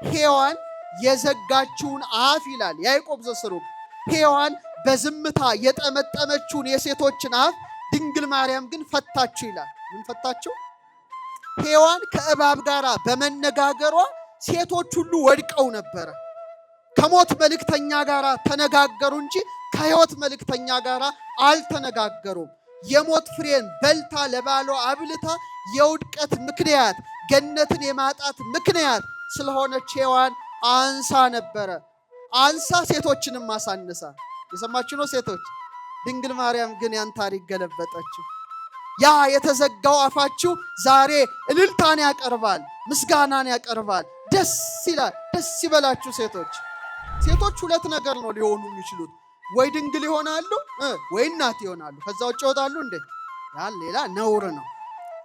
ሔዋን የዘጋችውን አፍ ይላል ያዕቆብ ዘስሩግ። ሔዋን በዝምታ የጠመጠመችውን የሴቶችን አፍ ድንግል ማርያም ግን ፈታችሁ ይላል። ምን ፈታችሁ? ሔዋን ከእባብ ጋር በመነጋገሯ ሴቶች ሁሉ ወድቀው ነበረ። ከሞት መልእክተኛ ጋር ተነጋገሩ እንጂ ከሕይወት መልእክተኛ ጋር አልተነጋገሩም። የሞት ፍሬን በልታ ለባሏ አብልታ የውድቀት ምክንያት ገነትን የማጣት ምክንያት ስለሆነች ሔዋን አንሳ ነበረ። አንሳ ሴቶችንም አሳንሳ። የሰማችሁ ነው ሴቶች። ድንግል ማርያም ግን ያን ታሪክ ገለበጠችው። ያ የተዘጋው አፋችሁ ዛሬ እልልታን ያቀርባል፣ ምስጋናን ያቀርባል። ደስ ይላል። ደስ ይበላችሁ ሴቶች። ሴቶች ሁለት ነገር ነው ሊሆኑ የሚችሉት፣ ወይ ድንግል ይሆናሉ ወይ እናት ይሆናሉ። ከዛ ውጭ ይወጣሉ እንዴ? ያን ሌላ ነውር ነው።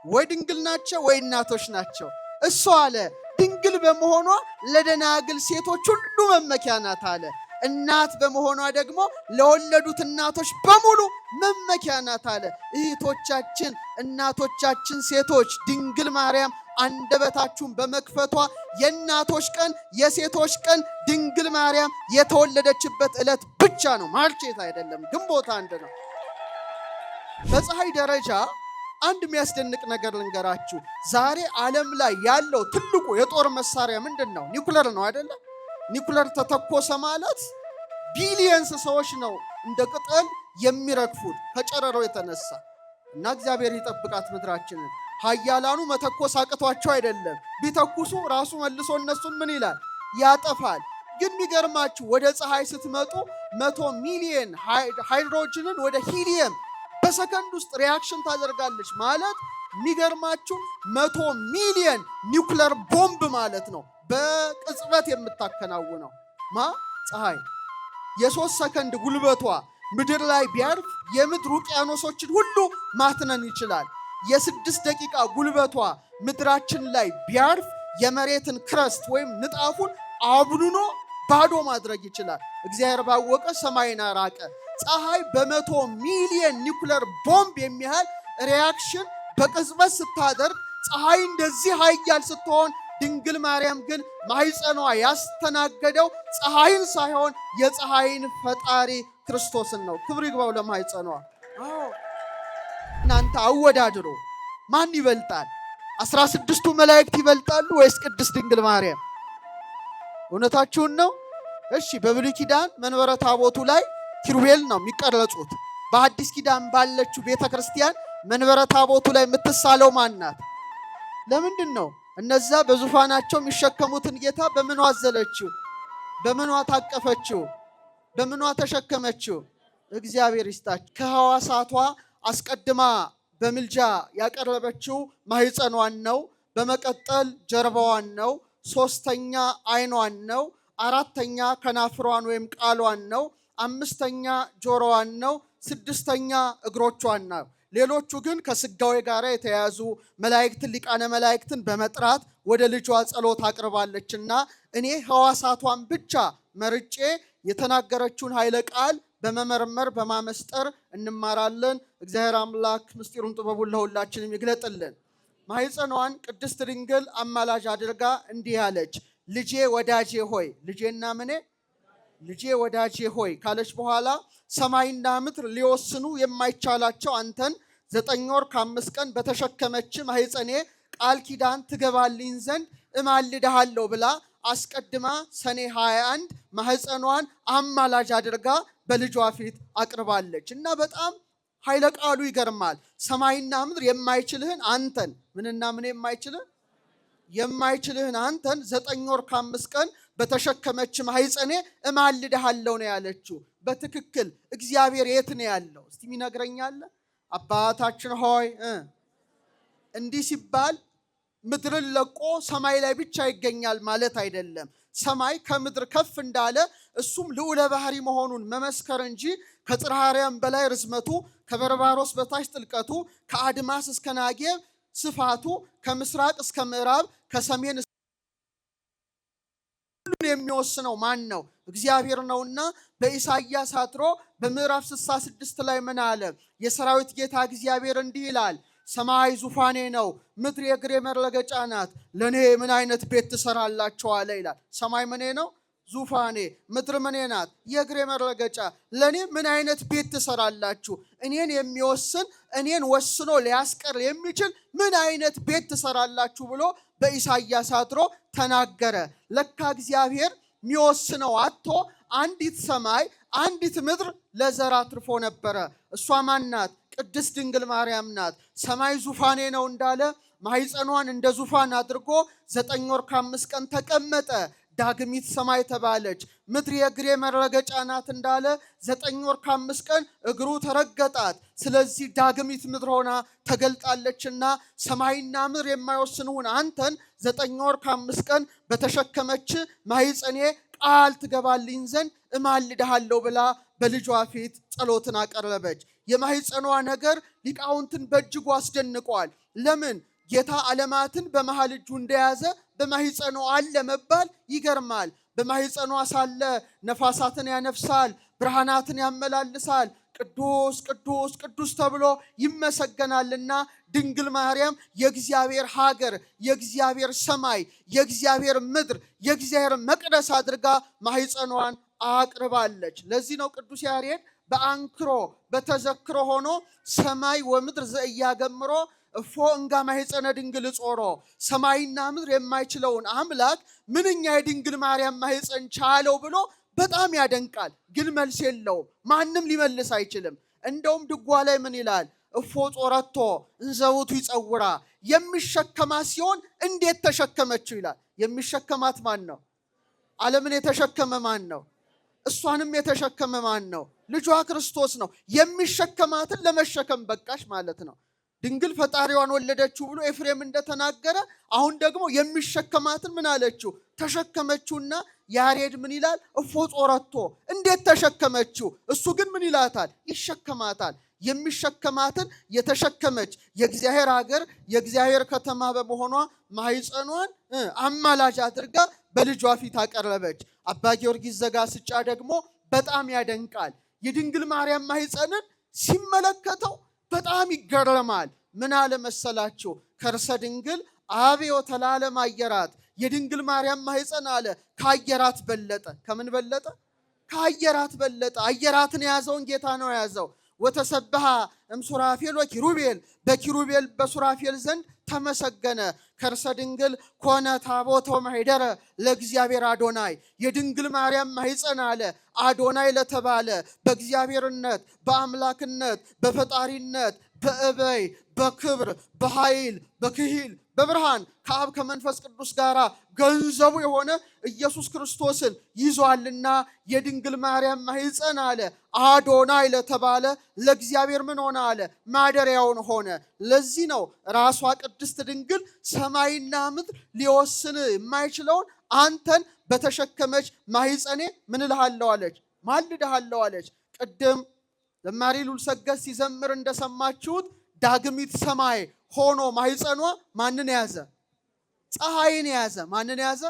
ወይ ድንግል ናቸው ወይ እናቶች ናቸው። እሱ አለ ድንግል በመሆኗ ለደናግል ሴቶች ሁሉ መመኪያ ናት አለ። እናት በመሆኗ ደግሞ ለወለዱት እናቶች በሙሉ መመኪያ ናት አለ። እህቶቻችን፣ እናቶቻችን ሴቶች ድንግል ማርያም አንደበታችሁን በመክፈቷ የእናቶች ቀን የሴቶች ቀን ድንግል ማርያም የተወለደችበት ዕለት ብቻ ነው። ማርቼት አይደለም፣ ግንቦት አንድ ነው። በፀሐይ ደረጃ አንድ የሚያስደንቅ ነገር ልንገራችሁ። ዛሬ ዓለም ላይ ያለው ትልቁ የጦር መሳሪያ ምንድን ነው? ኒኩለር ነው አይደለ? ኒኩለር ተተኮሰ ማለት ቢሊየንስ ሰዎች ነው እንደ ቅጠል የሚረግፉት ከጨረረው የተነሳ እና እግዚአብሔር ይጠብቃት ምድራችንን። ኃያላኑ መተኮስ አቅቷቸው አይደለም፣ ቢተኩሱ ራሱ መልሶ እነሱን ምን ይላል? ያጠፋል። ግን የሚገርማችሁ ወደ ፀሐይ ስትመጡ 100 ሚሊየን ሃይድሮጅንን ወደ ሂሊየም በሰከንድ ውስጥ ሪያክሽን ታደርጋለች ማለት የሚገርማችሁ 100 ሚሊየን ኒውክለር ቦምብ ማለት ነው። በቅጽበት የምታከናውነው ፀሐይ የ3 ሰከንድ ጉልበቷ ምድር ላይ ቢያርፍ የምድር ውቅያኖሶችን ሁሉ ማትነን ይችላል። የ6 ደቂቃ ጉልበቷ ምድራችን ላይ ቢያርፍ የመሬትን ክረስት ወይም ንጣፉን አብኑኖ ባዶ ማድረግ ይችላል። እግዚአብሔር ባወቀ ሰማይን አራቀ። ፀሐይ በ100 ሚሊየን ኒውክለር ቦምብ የሚያህል ሪያክሽን በቅጽበት ስታደርግ ፀሐይ እንደዚህ ኃያል ስትሆን ድንግል ማርያም ግን ማህፀኗ ያስተናገደው ፀሐይን ሳይሆን የፀሐይን ፈጣሪ ክርስቶስን ነው። ክብር ይግባው ለማህፀኗ። እናንተ አወዳድሮ ማን ይበልጣል? 16ቱ መላእክት ይበልጣሉ ወይስ ቅድስት ድንግል ማርያም? እውነታችሁን ነው? እሺ፣ በብሉይ ኪዳን መንበረ ታቦቱ ላይ ኪሩቤል ነው የሚቀረጹት። በአዲስ ኪዳን ባለችው ቤተክርስቲያን መንበረ ታቦቱ ላይ የምትሳለው ማን ናት? ለምንድን ነው እነዛ በዙፋናቸው የሚሸከሙትን ጌታ በምኗ አዘለችው? በምኗ ታቀፈችው? በምኗ ተሸከመችው? እግዚአብሔር ይስጣችሁ። ከሐዋሳቷ አስቀድማ በምልጃ ያቀረበችው ማህፀኗን ነው። በመቀጠል ጀርባዋን ነው። 3ኛ አይኗን ነው። 4ኛ ከናፍሯን ወይም ቃሏን ነው። 5ኛ ጆሮዋን ነው። 6ኛ እግሮቿን ነው። ሌሎቹ ግን ከስጋዌ ጋር የተያዙ መላእክትን ሊቃነ መላእክትን በመጥራት ወደ ልጇ ጸሎት አቅርባለችና እኔ ሕዋሳቷን ብቻ መርጬ የተናገረችውን ኃይለ ቃል በመመርመር በማመስጠር እንማራለን። እግዚአብሔር አምላክ ምስጢሩን ጥበቡን ለሁላችንም ይግለጥልን። ማህፀኗን ቅድስት ድንግል አማላጅ አድርጋ እንዲህ አለች፣ ልጄ ወዳጄ ሆይ። ልጄና ምኔ? ልጄ ወዳጄ ሆይ ካለች በኋላ ሰማይና ምድር ሊወስኑ የማይቻላቸው አንተን 9 ወር ከ5 ቀን በተሸከመች ማህፀኔ ቃል ኪዳን ትገባልኝ ዘንድ እማልድሃለሁ ብላ አስቀድማ ሰኔ 21 ማህፀኗን አማላጅ አድርጋ በልጇ ፊት አቅርባለች እና በጣም ኃይለ ቃሉ ይገርማል። ሰማይና ምድር የማይችልህን አንተን ምንና ምን የማይችልህን አንተን 9 ወር ከ5 ቀን በተሸከመች ማህፀኔ እማልድሃለሁ ነው ያለችው። በትክክል እግዚአብሔር የት ነው ያለው? እስቲ ይነግረኛል። አባታችን ሆይ እንዲህ ሲባል ምድርን ለቆ ሰማይ ላይ ብቻ ይገኛል ማለት አይደለም። ሰማይ ከምድር ከፍ እንዳለ እሱም ልዑለ ባህሪ መሆኑን መመስከር እንጂ ከጽርሐ አርያም በላይ ርዝመቱ፣ ከበርባሮስ በታች ጥልቀቱ፣ ከአድማስ እስከ ናጌብ ስፋቱ፣ ከምስራቅ እስከ ምዕራብ ከሰሜን ሁሉን የሚወስነው ማን ነው? እግዚአብሔር ነውና በኢሳይያስ አድሮ በምዕራፍ 66 ላይ ምን አለ? የሰራዊት ጌታ እግዚአብሔር እንዲህ ይላል፣ ሰማይ ዙፋኔ ነው፣ ምድር የእግሬ መረገጫ ናት። ለእኔ ምን አይነት ቤት ትሰራላችሁ አለ ይላል። ሰማይ ምኔ ነው? ዙፋኔ። ምድር ምኔ ናት? የእግሬ መረገጫ። ለእኔ ምን አይነት ቤት ትሰራላችሁ? እኔን የሚወስን እኔን ወስኖ ሊያስቀር የሚችል ምን አይነት ቤት ትሰራላችሁ ብሎ በኢሳይያስ አድሮ ተናገረ። ለካ እግዚአብሔር የሚወስነው አጥቶ አንዲት ሰማይ አንዲት ምድር ለዘር አትርፎ ነበረ። እሷ ማን ናት? ቅድስት ድንግል ማርያም ናት። ሰማይ ዙፋኔ ነው እንዳለ ማኅፀኗን እንደ ዙፋን አድርጎ 9 ወር ከ5 ቀን ተቀመጠ። ዳግሚት ሰማይ ተባለች። ምድር የእግሬ መረገጫ ናት እንዳለ 9 ወር ከ5 ቀን እግሩ ተረገጣት። ስለዚህ ዳግሚት ምድር ሆና ተገልጣለችና ሰማይና ምድር የማይወስኑን አንተን 9 ወር ከ5 ቀን በተሸከመች ማኅፀኔ ቃል ትገባልኝ ዘንድ እማልድሃለሁ ብላ በልጇ ፊት ጸሎትን አቀረበች። የማኅፀኗ ነገር ሊቃውንትን በእጅጉ አስደንቀዋል። ለምን? ጌታ ዓለማትን በመሃል እጁ እንደያዘ በማኅፀኗ አለ መባል ይገርማል። በማኅፀኗ ሳለ ነፋሳትን ያነፍሳል፣ ብርሃናትን ያመላልሳል። ቅዱስ ቅዱስ ቅዱስ ተብሎ ይመሰገናልና ድንግል ማርያም የእግዚአብሔር ሀገር፣ የእግዚአብሔር ሰማይ፣ የእግዚአብሔር ምድር፣ የእግዚአብሔር መቅደስ አድርጋ ማኅፀኗን አቅርባለች። ለዚህ ነው ቅዱስ ያሬድ በአንክሮ በተዘክሮ ሆኖ ሰማይ ወምድር ዘእያገምሮ እፎ እንጋ ማኅፀነ ድንግል ጾሮ፣ ሰማይና ምድር የማይችለውን አምላክ ምንኛ የድንግል ማርያም ማኅፀን ቻለው ብሎ በጣም ያደንቃል። ግን መልስ የለውም። ማንም ሊመልስ አይችልም። እንደውም ድጓ ላይ ምን ይላል? እፎ ጾረቶ እንዘውቱ ይጸውራ፣ የሚሸከማት ሲሆን እንዴት ተሸከመችው ይላል። የሚሸከማት ማን ነው? ዓለምን የተሸከመ ማን ነው? እሷንም የተሸከመ ማን ነው? ልጇ ክርስቶስ ነው። የሚሸከማትን ለመሸከም በቃሽ ማለት ነው። ድንግል ፈጣሪዋን ወለደችው ብሎ ኤፍሬም እንደተናገረ አሁን ደግሞ የሚሸከማትን ምን አለችው? ተሸከመችውና ያሬድ ምን ይላል? እፎ ጾረቶ፣ እንዴት ተሸከመችው? እሱ ግን ምን ይላታል? ይሸከማታል። የሚሸከማትን የተሸከመች የእግዚአብሔር ሀገር የእግዚአብሔር ከተማ በመሆኗ ማኅፀኗን አማላጅ አድርጋ በልጇ ፊት አቀረበች። አባ ጊዮርጊስ ዘጋስጫ ደግሞ በጣም ያደንቃል። የድንግል ማርያም ማኅፀንን ሲመለከተው በጣም ይገረማል። ምን አለ መሰላችሁ? ከርሰ ድንግል አብዮ ተላለም አየራት። የድንግል ማርያም ማኅፀን አለ ከአየራት በለጠ። ከምን በለጠ? ከአየራት በለጠ። አየራትን የያዘውን ጌታ ነው የያዘው። ወተሰብሃ እምሱራፌል ወኪሩቤል፣ በኪሩቤል በሱራፌል ዘንድ ተመሰገነ። ከርሰ ድንግል ኮነ ታቦተ ማኅደረ ለእግዚአብሔር አዶናይ። የድንግል ማርያም ማኅፀን አለ አዶናይ ለተባለ በእግዚአብሔርነት፣ በአምላክነት፣ በፈጣሪነት፣ በእበይ፣ በክብር፣ በኃይል፣ በክሂል፣ በብርሃን ከአብ ከመንፈስ ቅዱስ ጋር ገንዘቡ የሆነ ኢየሱስ ክርስቶስን ይዟልና የድንግል ማርያም ማኅፀን አለ አዶናይ ለተባለ ለእግዚአብሔር ምን ሆነ አለ? ማደሪያውን ሆነ። ለዚህ ነው ራሷ ቅድስት ድንግል ሰማይና ምድር ሊወስን የማይችለውን አንተን በተሸከመች ማኅፀኔ ምን እልሃለሁ አለች? ማልድሃለሁ አለች። ቅድም ዘማሪ ሉልሰገድ ሲዘምር እንደሰማችሁት ዳግሚት ሰማይ ሆኖ ማኅፀኗ ማንን ያዘ? ፀሐይን ያዘ። ማንን ያዘ?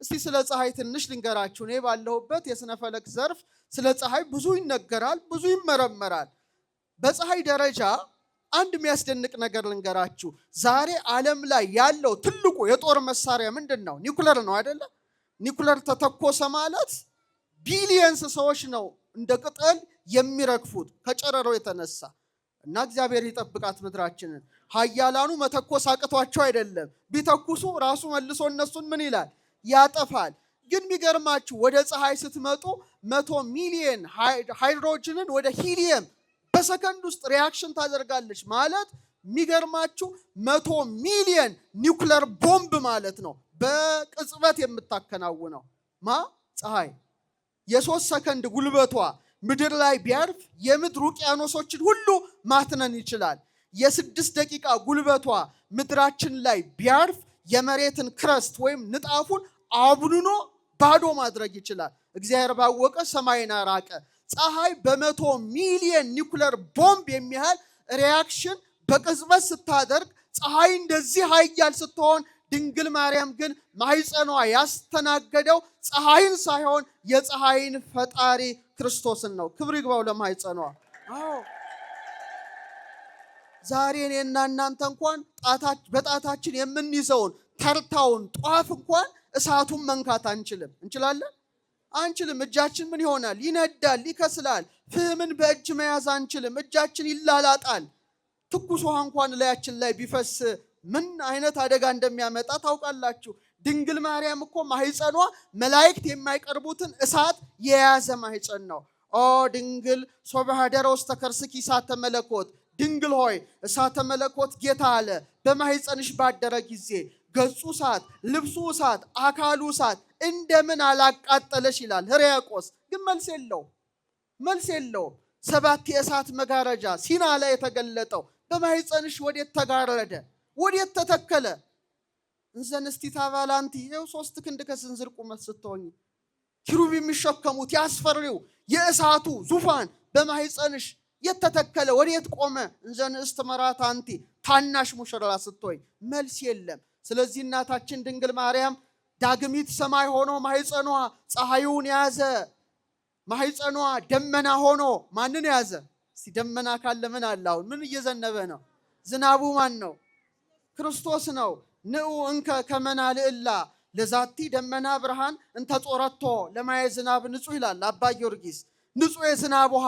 እስቲ ስለ ፀሐይ ትንሽ ልንገራችሁ። እኔ ባለሁበት የሥነ ፈለክ ዘርፍ ስለ ፀሐይ ብዙ ይነገራል፣ ብዙ ይመረመራል። በፀሐይ ደረጃ አንድ የሚያስደንቅ ነገር ልንገራችሁ። ዛሬ ዓለም ላይ ያለው ትልቁ የጦር መሳሪያ ምንድን ነው? ኒኩለር ነው አይደለ? ኒኩለር ተተኮሰ ማለት ቢሊየንስ ሰዎች ነው እንደ ቅጠል የሚረግፉት ከጨረሮ የተነሳ እና እግዚአብሔር ይጠብቃት ምድራችንን። ኃያላኑ መተኮስ አቅቷቸው አይደለም፣ ቢተኩሱ ራሱ መልሶ እነሱን ምን ይላል? ያጠፋል። ግን የሚገርማችሁ ወደ ፀሐይ ስትመጡ 100 ሚሊየን ሃይድሮጅንን ወደ ሂሊየም በሰከንድ ውስጥ ሪያክሽን ታደርጋለች ማለት የሚገርማችሁ 100 ሚሊየን ኒውክለር ቦምብ ማለት ነው። በቅጽበት የምታከናውነው ፀሐይ የ3 ሰከንድ ጉልበቷ ምድር ላይ ቢያርፍ የምድር ውቅያኖሶችን ሁሉ ማትነን ይችላል። የ6 ደቂቃ ጉልበቷ ምድራችን ላይ ቢያርፍ የመሬትን ክረስት ወይም ንጣፉን አቡንኖ ባዶ ማድረግ ይችላል። እግዚአብሔር ባወቀ ሰማይን አራቀ። ፀሐይ በ100 ሚሊየን ኒውክለር ቦምብ የሚያህል ሪያክሽን በቅጽበት ስታደርግ ፀሐይ እንደዚህ ኃያል ስትሆን ድንግል ማርያም ግን ማኅፀኗ ያስተናገደው ፀሐይን ሳይሆን የፀሐይን ፈጣሪ ክርስቶስን ነው። ክብር ይግባው ለማኅፀኗ። ዛሬ እኔና እናንተ እንኳን በጣታችን የምንይዘውን ተርታውን ጧፍ እንኳን እሳቱን መንካት አንችልም። እንችላለን? አንችልም። እጃችን ምን ይሆናል? ይነዳል፣ ይከስላል። ፍህምን በእጅ መያዝ አንችልም። እጃችን ይላላጣል። ትኩስ ውሃ እንኳን ላያችን ላይ ቢፈስ ምን አይነት አደጋ እንደሚያመጣ ታውቃላችሁ። ድንግል ማርያም እኮ ማህፀኗ መላእክት የማይቀርቡትን እሳት የያዘ ማህፀን ነው። ኦ ድንግል ሶበሃደረ ውስተ ከርስኪ እሳተ መለኮት፣ ድንግል ሆይ እሳተ መለኮት ጌታ አለ በማህፀንሽ ባደረ ጊዜ ገጹ እሳት፣ ልብሱ እሳት፣ አካሉ እሳት እንደምን አላቃጠለሽ ይላል ሕርያቆስ። ግን መልስ የለውም። 7 የእሳት መጋረጃ ሲና ላይ የተገለጠው በማህፀንሽ ወዴት ተጋረደ? ወዴት ተተከለ? እንዘንስቲ ታባላንቲ ይኸው 3 ክንድ ከስንዝር ቁመት ስትሆኝ ኪሩብ የሚሸከሙት ያስፈሪው የእሳቱ ዙፋን በማህፀንሽ የተተከለ ወዴት ቆመ? እንዘንስት መራት አንቲ ታናሽ ሙሽራ ስትሆኝ መልስ የለም። ስለዚህ እናታችን ድንግል ማርያም ዳግሚት ሰማይ ሆኖ ማህፀኗ ፀሐዩን ያዘ። ማህፀኗ ደመና ሆኖ ማንን ያዘ? እስቲ ደመና ካለ ምን አለ? አሁን ምን እየዘነበ ነው? ዝናቡ ማን ነው? ክርስቶስ ነው። ንዑ እንከ ከመና ልዕላ ለዛቲ ደመና ብርሃን እንተጾረቶ ለማየ ዝናብ ንጹህ ይላል አባ ጊዮርጊስ። ንጹህ የዝናብ ውሃ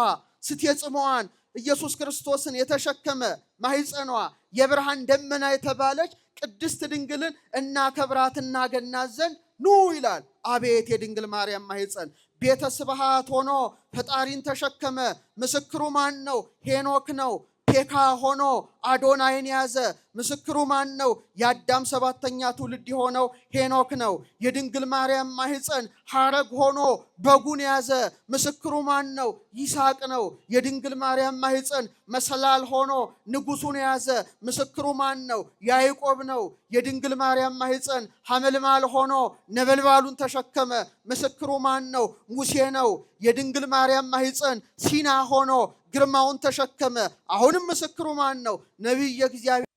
ስትየጽመዋን ኢየሱስ ክርስቶስን የተሸከመ ማህፀኗ የብርሃን ደመና የተባለች ቅድስት ድንግልን እናከብራትና ገናት ዘንድ ኑ ይላል። አቤት የድንግል ማርያም ማህፀን! ቤተ ስብሐት ሆኖ ፈጣሪን ተሸከመ። ምስክሩ ማን ነው? ሄኖክ ነው። ፔካ ሆኖ አዶናይን ያዘ። ምስክሩ ማን ነው? የአዳም 7ኛ ትውልድ የሆነው ሄኖክ ነው። የድንግል ማርያም ማህፀን ሐረግ ሆኖ በጉን ያዘ። ምስክሩ ማን ነው? ይስሐቅ ነው። የድንግል ማርያም ማህፀን መሰላል ሆኖ ንጉሱን ያዘ። ምስክሩ ማን ነው? ያዕቆብ ነው። የድንግል ማርያም ማህፀን ሐመልማል ሆኖ ነበልባሉን ተሸከመ። ምስክሩ ማን ነው? ሙሴ ነው። የድንግል ማርያም ማህፀን ሲና ሆኖ ግርማውን ተሸከመ። አሁንም ምስክሩ ማን ነው? ነቢየ እግዚአብሔር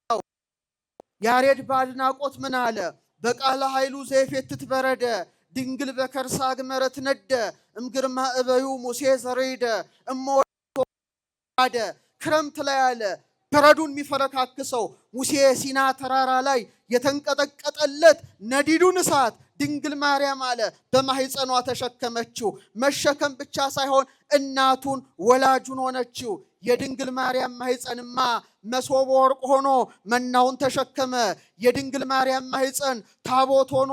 ነው። ያሬድ በአድናቆት ምን አለ? በቃለ ኃይሉ ዘይፌትት በረደ ድንግል በከርሳ ግመረት ነደ እምግርማ እበዩ ሙሴ ዘሬደ እሞደ። ክረምት ላይ አለ በረዱን የሚፈረካክሰው ሙሴ ሲና ተራራ ላይ የተንቀጠቀጠለት ነዲዱን እሳት ድንግል ማርያም አለ በማህፀኗ ተሸከመችው። መሸከም ብቻ ሳይሆን እናቱን ወላጁን ሆነችው። የድንግል ማርያም ማህፀንማ መሶበ ወርቅ ሆኖ መናውን ተሸከመ። የድንግል ማርያም ማህፀን ታቦት ሆኖ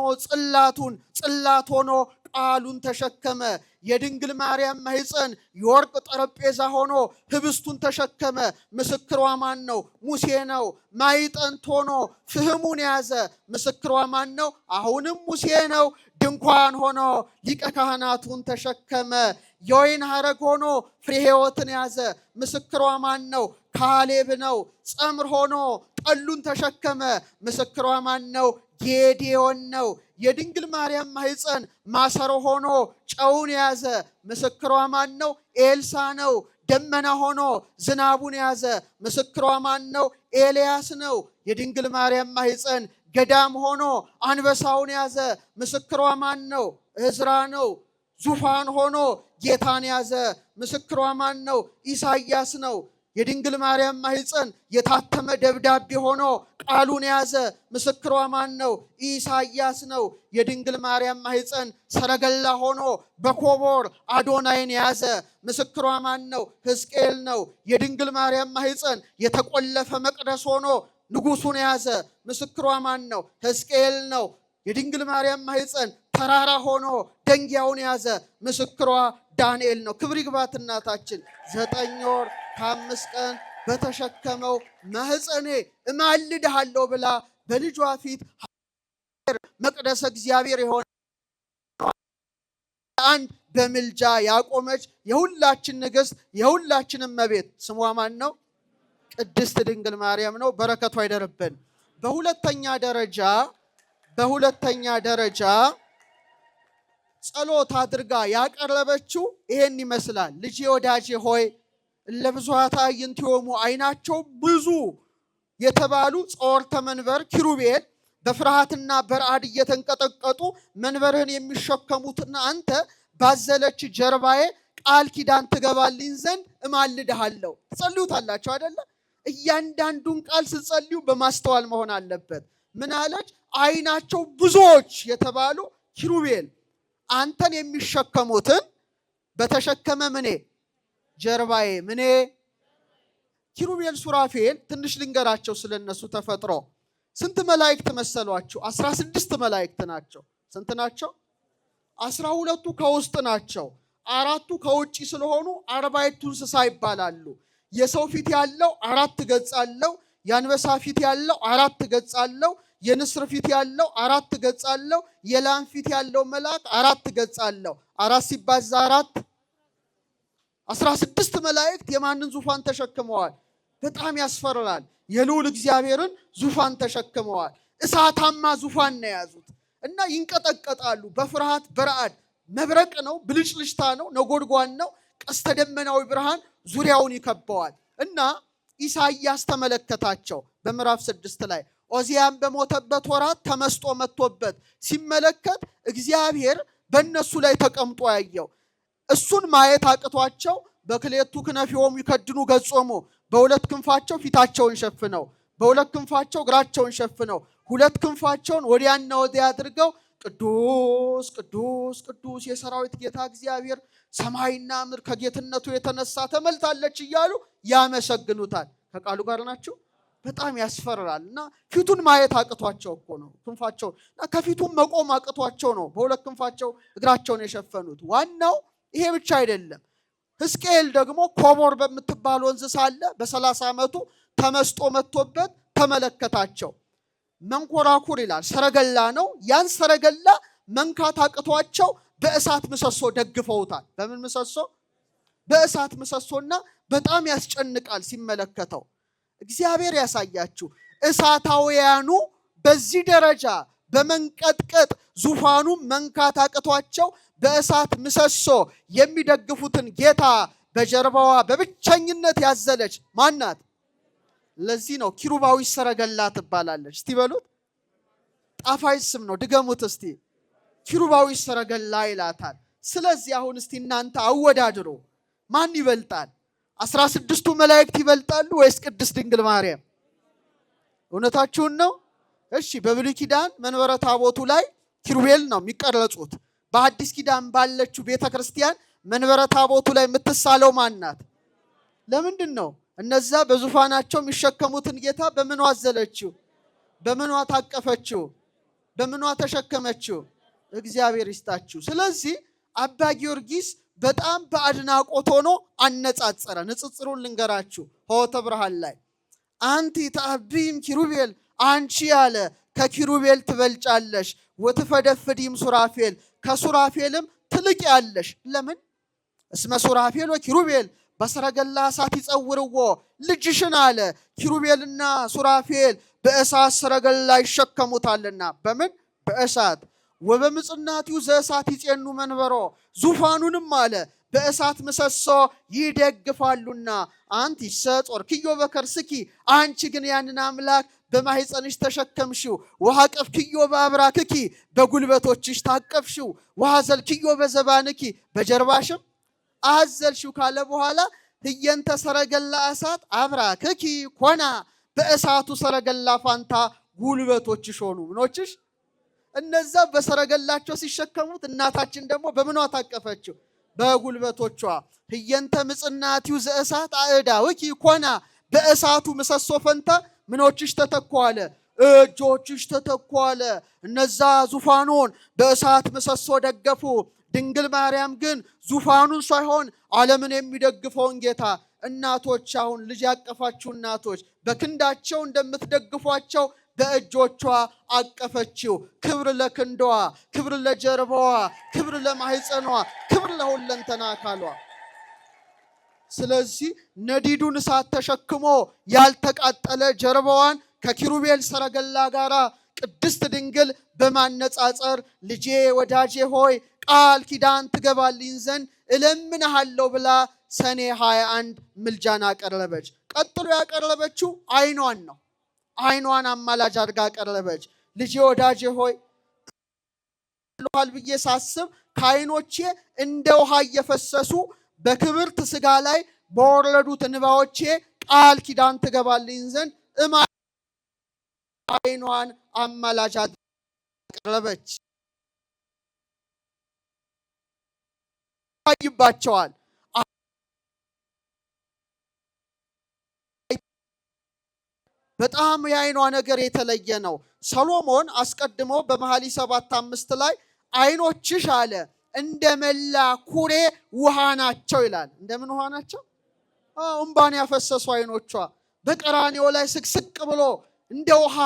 ጽላት ሆኖ ቃሉን ተሸከመ። የድንግል ማርያም ማህፀን የወርቅ ጠረጴዛ ሆኖ ህብስቱን ተሸከመ። ምስክሯ ማን ነው? ሙሴ ነው። ማይጠንት ሆኖ ፍህሙን ያዘ። ምስክሯ ማን ነው? አሁንም ሙሴ ነው። ድንኳን ሆኖ ሊቀ ካህናቱን ተሸከመ። የወይን ሐረግ ሆኖ ፍሬ ሕይወትን ያዘ። ምስክሯ ማን ነው? ካሌብ ነው። ጸምር ሆኖ ጠሉን ተሸከመ። ምስክሯ ማን ነው? ጌዴዎን ነው። የድንግል ማርያም ማህፀን ማሰሮ ሆኖ ጨውን ያዘ። ምስክሯ ማን ነው? ኤልሳ ነው። ደመና ሆኖ ዝናቡን ያዘ። ምስክሯ ማን ነው? ኤልያስ ነው። የድንግል ማርያም ማህፀን ገዳም ሆኖ አንበሳውን ያዘ። ምስክሯ ማን ነው? ዕዝራ ነው። ዙፋን ሆኖ ጌታን ያዘ። ምስክሯ ማን ነው? ኢሳይያስ ነው። የድንግል ማርያም ማህፀን የታተመ ደብዳቤ ሆኖ ቃሉን ያዘ። ምስክሯ ማን ነው? ኢሳይያስ ነው። የድንግል ማርያም ማህፀን ሰረገላ ሆኖ በኮቦር አዶናይን ያዘ። ምስክሯ ማን ነው? ሕዝቅኤል ነው። የድንግል ማርያም ማህፀን የተቆለፈ መቅደስ ሆኖ ንጉሱን ያዘ። ምስክሯ ማን ነው? ሕዝቅኤል ነው። የድንግል ማርያም ማህፀን ተራራ ሆኖ ደንጊያውን ያዘ። ምስክሯ ዳንኤል ነው። ክብር ይግባት እናታችን 9 ወር ከ5 ቀን በተሸከመው ማህፀኔ እማልድሃለሁ ብላ በልጇ ፊት መቅደሰ እግዚአብሔር የሆነ አንድ በምልጃ ያቆመች የሁላችን ንግሥት የሁላችንም እመቤት ስሟ ማን ነው? ቅድስት ድንግል ማርያም ነው። በረከቷ አይደርብን። በሁለተኛ ደረጃ ጸሎት አድርጋ ያቀረበችው ይሄን ይመስላል። ልጄ ወዳጄ ሆይ ለብዙኃት አዕይንቲሆሙ አይናቸው ብዙ የተባሉ ጸወርተ መንበር ኪሩቤል በፍርሃትና በረዓድ እየተንቀጠቀጡ መንበርህን የሚሸከሙትና አንተ ባዘለች ጀርባዬ ቃል ኪዳን ትገባልኝ ዘንድ እማልድሃለሁ። ትጸልዩታላችሁ አይደለ? እያንዳንዱን ቃል ስትጸልዩ በማስተዋል መሆን አለበት። ምን አለች? ዓይናቸው ብዙዎች የተባሉ ኪሩቤል አንተን የሚሸከሙትን በተሸከመ ምኔ ጀርባዬ ምኔ። ኪሩቤል ሱራፌል ትንሽ ልንገራቸው ስለነሱ ተፈጥሮ። ስንት መላእክት መሰሏችሁ? 16 መላእክት ናቸው። ስንት ናቸው? 12ቱ ከውስጥ ናቸው። 4ቱ ከውጪ ስለሆኑ 40 እንስሳ ይባላሉ። የሰው ፊት ያለው 4 ገጽ አለው። የአንበሳ ፊት ያለው 4 ገጽ አለው። የንስር ፊት ያለው 4 ገጽ አለው። የላም ፊት ያለው መልአክ 4 ገጽ አለው። 4 ሲባዛ 4 16 መላእክት የማንን ዙፋን ተሸክመዋል? በጣም ያስፈራል። የልዑል እግዚአብሔርን ዙፋን ተሸክመዋል። እሳታማ ዙፋን ነው የያዙት እና ይንቀጠቀጣሉ በፍርሃት በረዓድ። መብረቅ ነው፣ ብልጭልጭታ ነው፣ ነጎድጓድ ነው፣ ቀስተ ደመናዊ ብርሃን ዙሪያውን ይከበዋል። እና ኢሳይያስ ተመለከታቸው በምዕራፍ 6 ላይ። ኦዚያም በሞተበት ወራት ተመስጦ መጥቶበት ሲመለከት እግዚአብሔር በእነሱ ላይ ተቀምጦ ያየው። እሱን ማየት አቅቷቸው በክሌቱ ክነፊሆሙ ይከድኑ ገጾሙ፣ በሁለት ክንፋቸው ፊታቸውን ሸፍነው፣ በሁለት ክንፋቸው እግራቸውን ሸፍነው፣ ሁለት ክንፋቸውን ወዲያና ወዲያ አድርገው ቅዱስ ቅዱስ ቅዱስ የሰራዊት ጌታ እግዚአብሔር ሰማይና ምድር ከጌትነቱ የተነሳ ተመልታለች እያሉ ያመሰግኑታል። ከቃሉ ጋር ናቸው። በጣም ያስፈራል። እና ፊቱን ማየት አቅቷቸው እኮ ነው ክንፋቸው እና ከፊቱም መቆም አቅቷቸው ነው በሁለት ክንፋቸው እግራቸውን የሸፈኑት። ዋናው ይሄ ብቻ አይደለም። ሕዝቅኤል ደግሞ ኮቦር በምትባል ወንዝ ሳለ በ30 ዓመቱ ተመስጦ መጥቶበት ተመለከታቸው። መንኮራኩር ይላል ሰረገላ ነው። ያን ሰረገላ መንካት አቅቷቸው በእሳት ምሰሶ ደግፈውታል። በምን ምሰሶ? በእሳት ምሰሶና በጣም ያስጨንቃል ሲመለከተው። እግዚአብሔር ያሳያችሁ። እሳታውያኑ በዚህ ደረጃ በመንቀጥቀጥ ዙፋኑ መንካት አቅቷቸው በእሳት ምሰሶ የሚደግፉትን ጌታ በጀርባዋ በብቸኝነት ያዘለች ማናት? ለዚህ ነው ኪሩባዊ ሰረገላ ትባላለች። እስቲ በሉት። ጣፋጭ ስም ነው። ድገሙት እስቲ። ኪሩባዊ ሰረገላ ይላታል። ስለዚህ አሁን እስቲ እናንተ አወዳድሩ። ማን ይበልጣል? 16ቱ መላእክት ይበልጣሉ ወይስ ቅድስት ድንግል ማርያም? እውነታችሁን ነው? እሺ፣ በብሉይ ኪዳን መንበረ ታቦቱ ላይ ኪሩቤል ነው የሚቀረጹት። በአዲስ ኪዳን ባለችው ቤተክርስቲያን መንበረ ታቦቱ ላይ የምትሳለው ማናት? ለምንድን ነው? እነዛ በዙፋናቸው የሚሸከሙትን ጌታ በምኗ አዘለችው? በምኗ ታቀፈችው? በምኗ ተሸከመችው? እግዚአብሔር ይስጣችሁ። ስለዚህ አባ ጊዮርጊስ በጣም በአድናቆት ሆኖ አነጻጸረ። ንጽጽሩን ልንገራችሁ። ሆተ ብርሃን ላይ አንቲ ተአቢም ኪሩቤል፣ አንቺ ያለ ከኪሩቤል ትበልጫለሽ። ወትፈደፍዲም ሱራፌል፣ ከሱራፌልም ትልቅ ያለሽ። ለምን? እስመ ሱራፌል ወኪሩቤል በሰረገላ እሳት ይጸውርዎ ልጅሽን አለ። ኪሩቤልና ሱራፌል በእሳት ሰረገላ ይሸከሙታልና። በምን? በእሳት። ወበምጽናቲው ዘእሳት ይጼኑ መንበሮ፣ ዙፋኑንም አለ በእሳት ምሰሶ ይደግፋሉና። አንቲ ሰጾርክዮ በከርስኪ፣ አንቺ ግን ያንን አምላክ በማህፀንሽ ተሸከምሽው። ወሐቀፍክዮ በአብራክኪ፣ በጉልበቶችሽ ታቀፍሽው። ወሐዘልክዮ በዘባንኪ፣ በጀርባሽም አዘልሽው ካለ በኋላ ህየንተ ሰረገላ እሳት አብራክኪ ኮና፣ በእሳቱ ሰረገላ ፋንታ ጉልበቶችሽ ሆኑ። ምኖችሽ? እነዛ በሰረገላቸው ሲሸከሙት፣ እናታችን ደግሞ በምኗ ታቀፈችው? በጉልበቶቿ። ህየንተ ምጽናቲው ዘእሳት አእዳውኪ ኮና፣ በእሳቱ ምሰሶ ፈንታ ምኖችሽ ተተኳለ? እጆችሽ ተተኳለ። እነዛ ዙፋኑን በእሳት ምሰሶ ደገፉ። ድንግል ማርያም ግን ዙፋኑን ሳይሆን ዓለምን የሚደግፈውን ጌታ እናቶች፣ አሁን ልጅ ያቀፋችሁ እናቶች በክንዳቸው እንደምትደግፏቸው በእጆቿ አቀፈችው። ክብር ለክንዷ፣ ክብር ለጀርባዋ፣ ክብር ለማህፀኗ፣ ክብር ለሁለንተና አካሏ። ስለዚህ ነዲዱን እሳት ተሸክሞ ያልተቃጠለ ጀርባዋን ከኪሩቤል ሰረገላ ጋር ቅድስት ድንግል በማነጻጸር ልጄ ወዳጄ ሆይ ቃል ኪዳን ትገባልኝ ዘንድ እለምንሃለሁ ብላ ሰኔ 21 ምልጃን አቀረበች። ቀጥሎ ያቀረበችው ዓይኗን ነው። ዓይኗን አማላጅ አድርጋ አቀረበች። ልጄ ወዳጄ ሆይ ብዬ ሳስብ ከዓይኖቼ እንደ ውሃ እየፈሰሱ በክብርት ስጋ ላይ በወረዱት እንባዎቼ ቃል ኪዳን ትገባልኝ ዘንድ ዓይኗን አማላጅ አቀረበች። ይባቸዋል በጣም የዓይኗ ነገር የተለየ ነው። ሰሎሞን አስቀድሞ በመኃልየ 7:5 ላይ ዓይኖችሽ አለ እንደ መላ ኩሬ ውሃ ናቸው ይላል። እንደምን ውሃ ናቸው? እንባን ያፈሰሱ ዓይኖቿ በቀራንዮ ላይ ስቅስቅ ብሎ እንደ ውሃ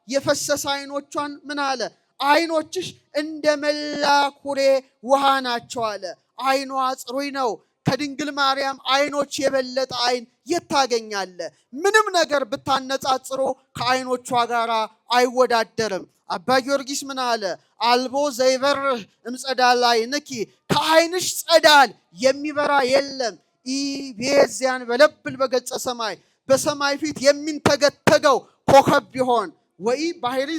የፈሰሰ ዓይኖቿን ምን አለ? ዓይኖችሽ እንደ መላ ኩሬ ውሃ ናቸው አለ። ዓይኗ ጽሩይ ነው። ከድንግል ማርያም ዓይኖች የበለጠ ዓይን የት ታገኛለህ? ምንም ነገር ብታነጻጽሩ ከዓይኖቿ ጋር አይወዳደርም። አባ ጊዮርጊስ ምን አለ? አልቦ ዘይበርህ እምጸዳል ዓይንኪ፣ ከዓይንሽ ጸዳል የሚበራ የለም። ኢቤዝያን በለብል በገጸ ሰማይ፣ በሰማይ ፊት የሚንተገተገው ኮከብ ቢሆን ወይ ባህሪ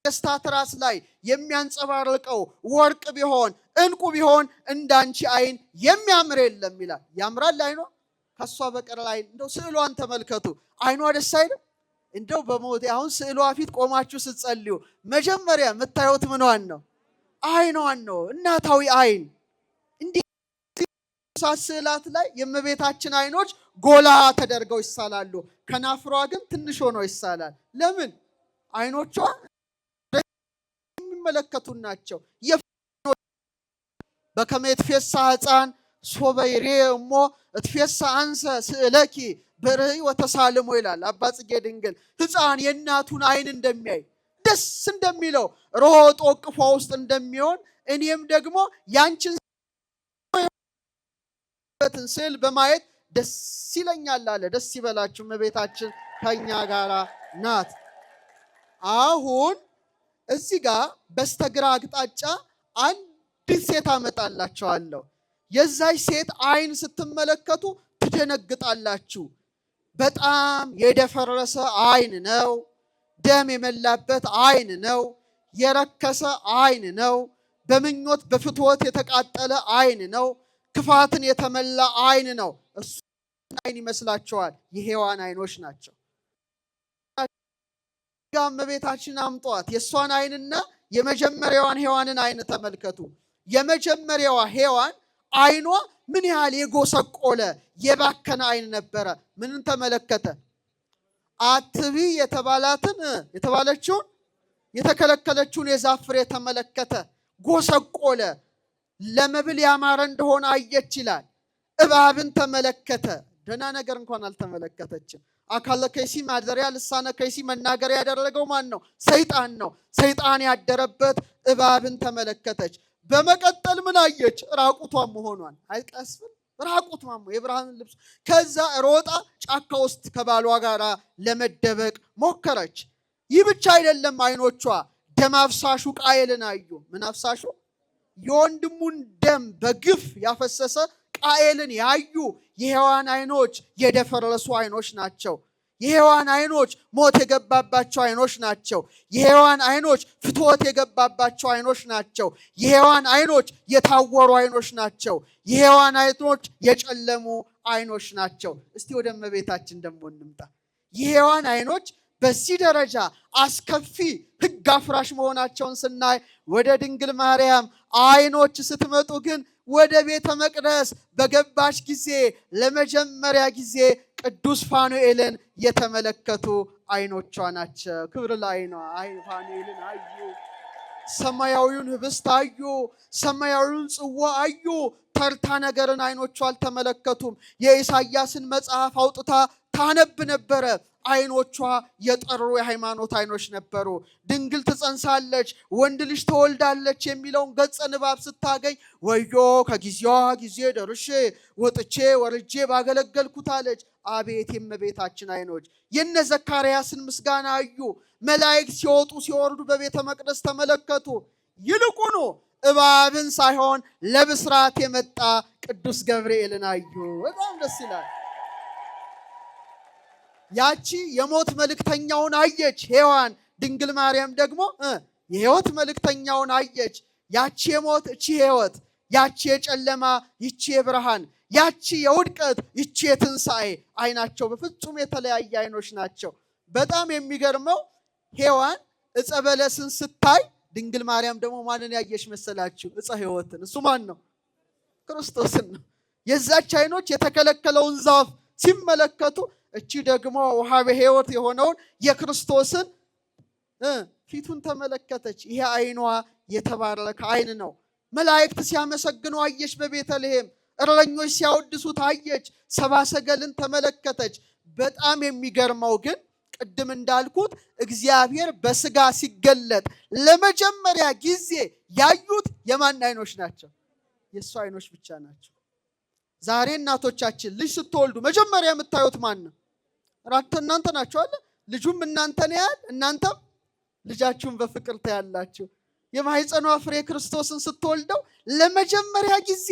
ነገሥታት ራስ ላይ የሚያንጸባርቀው ወርቅ ቢሆን እንቁ ቢሆን እንዳንቺ ዓይን የሚያምር የለም ይላል። ያምራል ዓይኗ ከሷ በቀር ላይ። እንደው ስዕሏን ተመልከቱ። ዓይኗ ደስ አይልም? እንደው በሞቴ አሁን ስዕሏ ፊት ቆማችሁ ስትጸልዩ መጀመሪያ የምታዩት ምኗን ነው? ዓይኗን ነው። እናታዊ ዓይን። እንዲህ ስዕላት ላይ የእመቤታችን ዓይኖች ጎላ ተደርገው ይሳላሉ። ከናፍሯ ግን ትንሽ ሆኖ ይሳላል። ለምን? ዓይኖቿ የሚመለከቱ ናቸው። በከመ ይትፌሳ ሕፃን ሶበ ይሬእ እሞ እትፌሳ አንሰ ስእለኪ በርኅይ ወተሳልሞ ይላል አባ ጽጌ ድንግል። ሕፃን የእናቱን ዓይን እንደሚያይ ደስ እንደሚለው ሮጦ እቅፏ ውስጥ እንደሚሆን እኔም ደግሞ ያንቺን ስዕል በማየት ደስ ይለኛል አለ። ደስ ይበላችሁ፣ እመቤታችን ከኛ ጋር ናት። አሁን እዚህ ጋር በስተግራ አቅጣጫ አንዲት ሴት አመጣላችኋለሁ። የዛች ሴት ዓይን ስትመለከቱ ትደነግጣላችሁ። በጣም የደፈረሰ ዓይን ነው። ደም የመላበት ዓይን ነው። የረከሰ ዓይን ነው። በምኞት በፍትወት የተቃጠለ ዓይን ነው። ክፋትን የተመላ ዓይን ነው። እሱ ዓይን ይመስላችኋል? የሔዋን ዓይኖች ናቸው። እመቤታችን አምጧት። የእሷን ዓይንና የመጀመሪያዋን ሔዋንን ዓይን ተመልከቱ። የመጀመሪያዋ ሔዋን ዓይኗ ምን ያህል የጎሰቆለ የባከነ ዓይን ነበረ። ምንን ተመለከተ? አትቢ የተባለችውን የተከለከለችውን የዛፍ ፍሬ ተመለከተ። ጎሰቆለ። ለመብል ያማረ እንደሆነ አየች ይላል። እባብን ተመለከተ። ደህና ነገር እንኳን አልተመለከተችም። አካለ ከይሲ ማደሪያ ልሳነ ከይሲ መናገር ያደረገው ማን ነው? ሰይጣን ነው። ሰይጣን ያደረበት እባብን ተመለከተች። በመቀጠል ምን አየች? ራቁቷን መሆኗን። አይቀስፍም? ራቁቷን የብርሃን ልብስ። ከዛ ሮጣ ጫካ ውስጥ ከባሏ ጋር ለመደበቅ ሞከረች። ይህ ብቻ አይደለም። ዓይኖቿ ደም አፍሳሹ ቃየልን አዩ። ምን አፍሳሹ? የወንድሙን ደም በግፍ ያፈሰሰ ቃየልን ያዩ የሔዋን ዓይኖች የደፈረሱ ዓይኖች ናቸው። የሔዋን ዓይኖች ሞት የገባባቸው ዓይኖች ናቸው። የሔዋን ዓይኖች ፍትወት የገባባቸው ዓይኖች ናቸው። የሔዋን ዓይኖች የታወሩ ዓይኖች ናቸው። የሔዋን ዓይኖች የጨለሙ ዓይኖች ናቸው። እስቲ ወደ እመቤታችን ደግሞ እንምጣ። የሔዋን ዓይኖች በዚህ ደረጃ አስከፊ ሕግ አፍራሽ መሆናቸውን ስናይ ወደ ድንግል ማርያም ዓይኖች ስትመጡ ግን ወደ ቤተ መቅደስ በገባች ጊዜ ለመጀመሪያ ጊዜ ቅዱስ ፋኑኤልን የተመለከቱ ዓይኖቿ ናቸው። ክብር ለዓይኗ። ፋኑኤልን አዩ። ሰማያዊውን ህብስት አዩ። ሰማያዊውን ጽዋ አዩ። ተርታ ነገርን ዓይኖቿ አልተመለከቱም። የኢሳይያስን መጽሐፍ አውጥታ ታነብ ነበረ። ዓይኖቿ የጠሩ የሃይማኖት ዓይኖች ነበሩ። ድንግል ትጸንሳለች፣ ወንድ ልጅ ትወልዳለች የሚለውን ገጸ ንባብ ስታገኝ ወዮ ከጊዜዋ ጊዜ ደርሼ ወጥቼ ወርጄ ባገለገልኩት አለች። አቤት የእመቤታችን ዓይኖች! የነ ዘካርያስን ምስጋና አዩ። መላእክት ሲወጡ ሲወርዱ በቤተ መቅደስ ተመለከቱ። ይልቁኑ እባብን ሳይሆን ለብስራት የመጣ ቅዱስ ገብርኤልን አዩ። በጣም ደስ ይላል። ያቺ የሞት መልእክተኛውን አየች ሔዋን። ድንግል ማርያም ደግሞ የሕይወት መልእክተኛውን አየች። ያቺ የሞት እቺ ሕይወት፣ ያቺ የጨለማ ይቺ የብርሃን፣ ያቺ የውድቀት ይቺ የትንሣኤ አይናቸው በፍጹም የተለያየ አይኖች ናቸው። በጣም የሚገርመው ሔዋን ዕፀ በለስን ስታይ ድንግል ማርያም ደግሞ ማንን ያየሽ መሰላችሁ? ዕፀ ሕይወትን። እሱ ማን ነው? ክርስቶስን ነው። የዛች አይኖች የተከለከለውን ዛፍ ሲመለከቱ እቺ ደግሞ ውሃበ ሕይወት የሆነውን የክርስቶስን ፊቱን ተመለከተች። ይሄ አይኗ የተባረከ አይን ነው። መላእክት ሲያመሰግኑ አየች። በቤተልሔም እረኞች ሲያወድሱት አየች። ሰብአ ሰገልን ተመለከተች። በጣም የሚገርመው ግን ቅድም እንዳልኩት እግዚአብሔር በስጋ ሲገለጥ ለመጀመሪያ ጊዜ ያዩት የማን አይኖች ናቸው? የእሱ አይኖች ብቻ ናቸው። ዛሬ እናቶቻችን ልጅ ስትወልዱ መጀመሪያ የምታዩት ማን ነው? እናንተ ናችሁ አለ። ልጁም እናንተን ያያል፣ እናንተም ልጃችሁን በፍቅር ታያላችሁ። የማህፀኗ ፍሬ ክርስቶስን ስትወልደው ለመጀመሪያ ጊዜ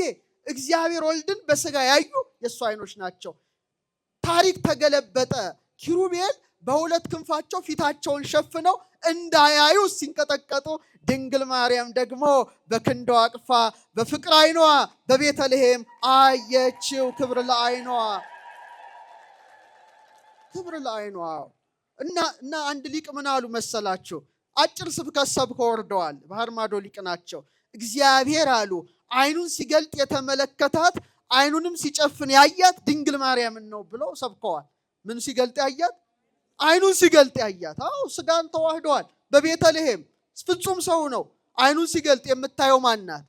እግዚአብሔር ወልድን በስጋ ያዩ የእሱ አይኖች ናቸው። ታሪክ ተገለበጠ። ኪሩቤል በሁለት ክንፋቸው ፊታቸውን ሸፍነው እንዳያዩ ሲንቀጠቀጡ፣ ድንግል ማርያም ደግሞ በክንዷ አቅፋ በፍቅር አይኗ በቤተልሔም አየችው። ክብር ለአይኗ፣ ክብር ለአይኗ። እና አንድ ሊቅ ምን አሉ መሰላችሁ? አጭር ስብከት ሰብከው ወርደዋል። ባህር ማዶ ሊቅ ናቸው። እግዚአብሔር አሉ አይኑን ሲገልጥ የተመለከታት አይኑንም ሲጨፍን ያያት ድንግል ማርያምን ነው ብለው ሰብከዋል። ምን ሲገልጥ ያያት? አይኑን ሲገልጥ ያያት። አዎ ስጋን ተዋህደዋል። በቤተልሔም ፍጹም ሰው ነው። አይኑን ሲገልጥ የምታየው ማናት?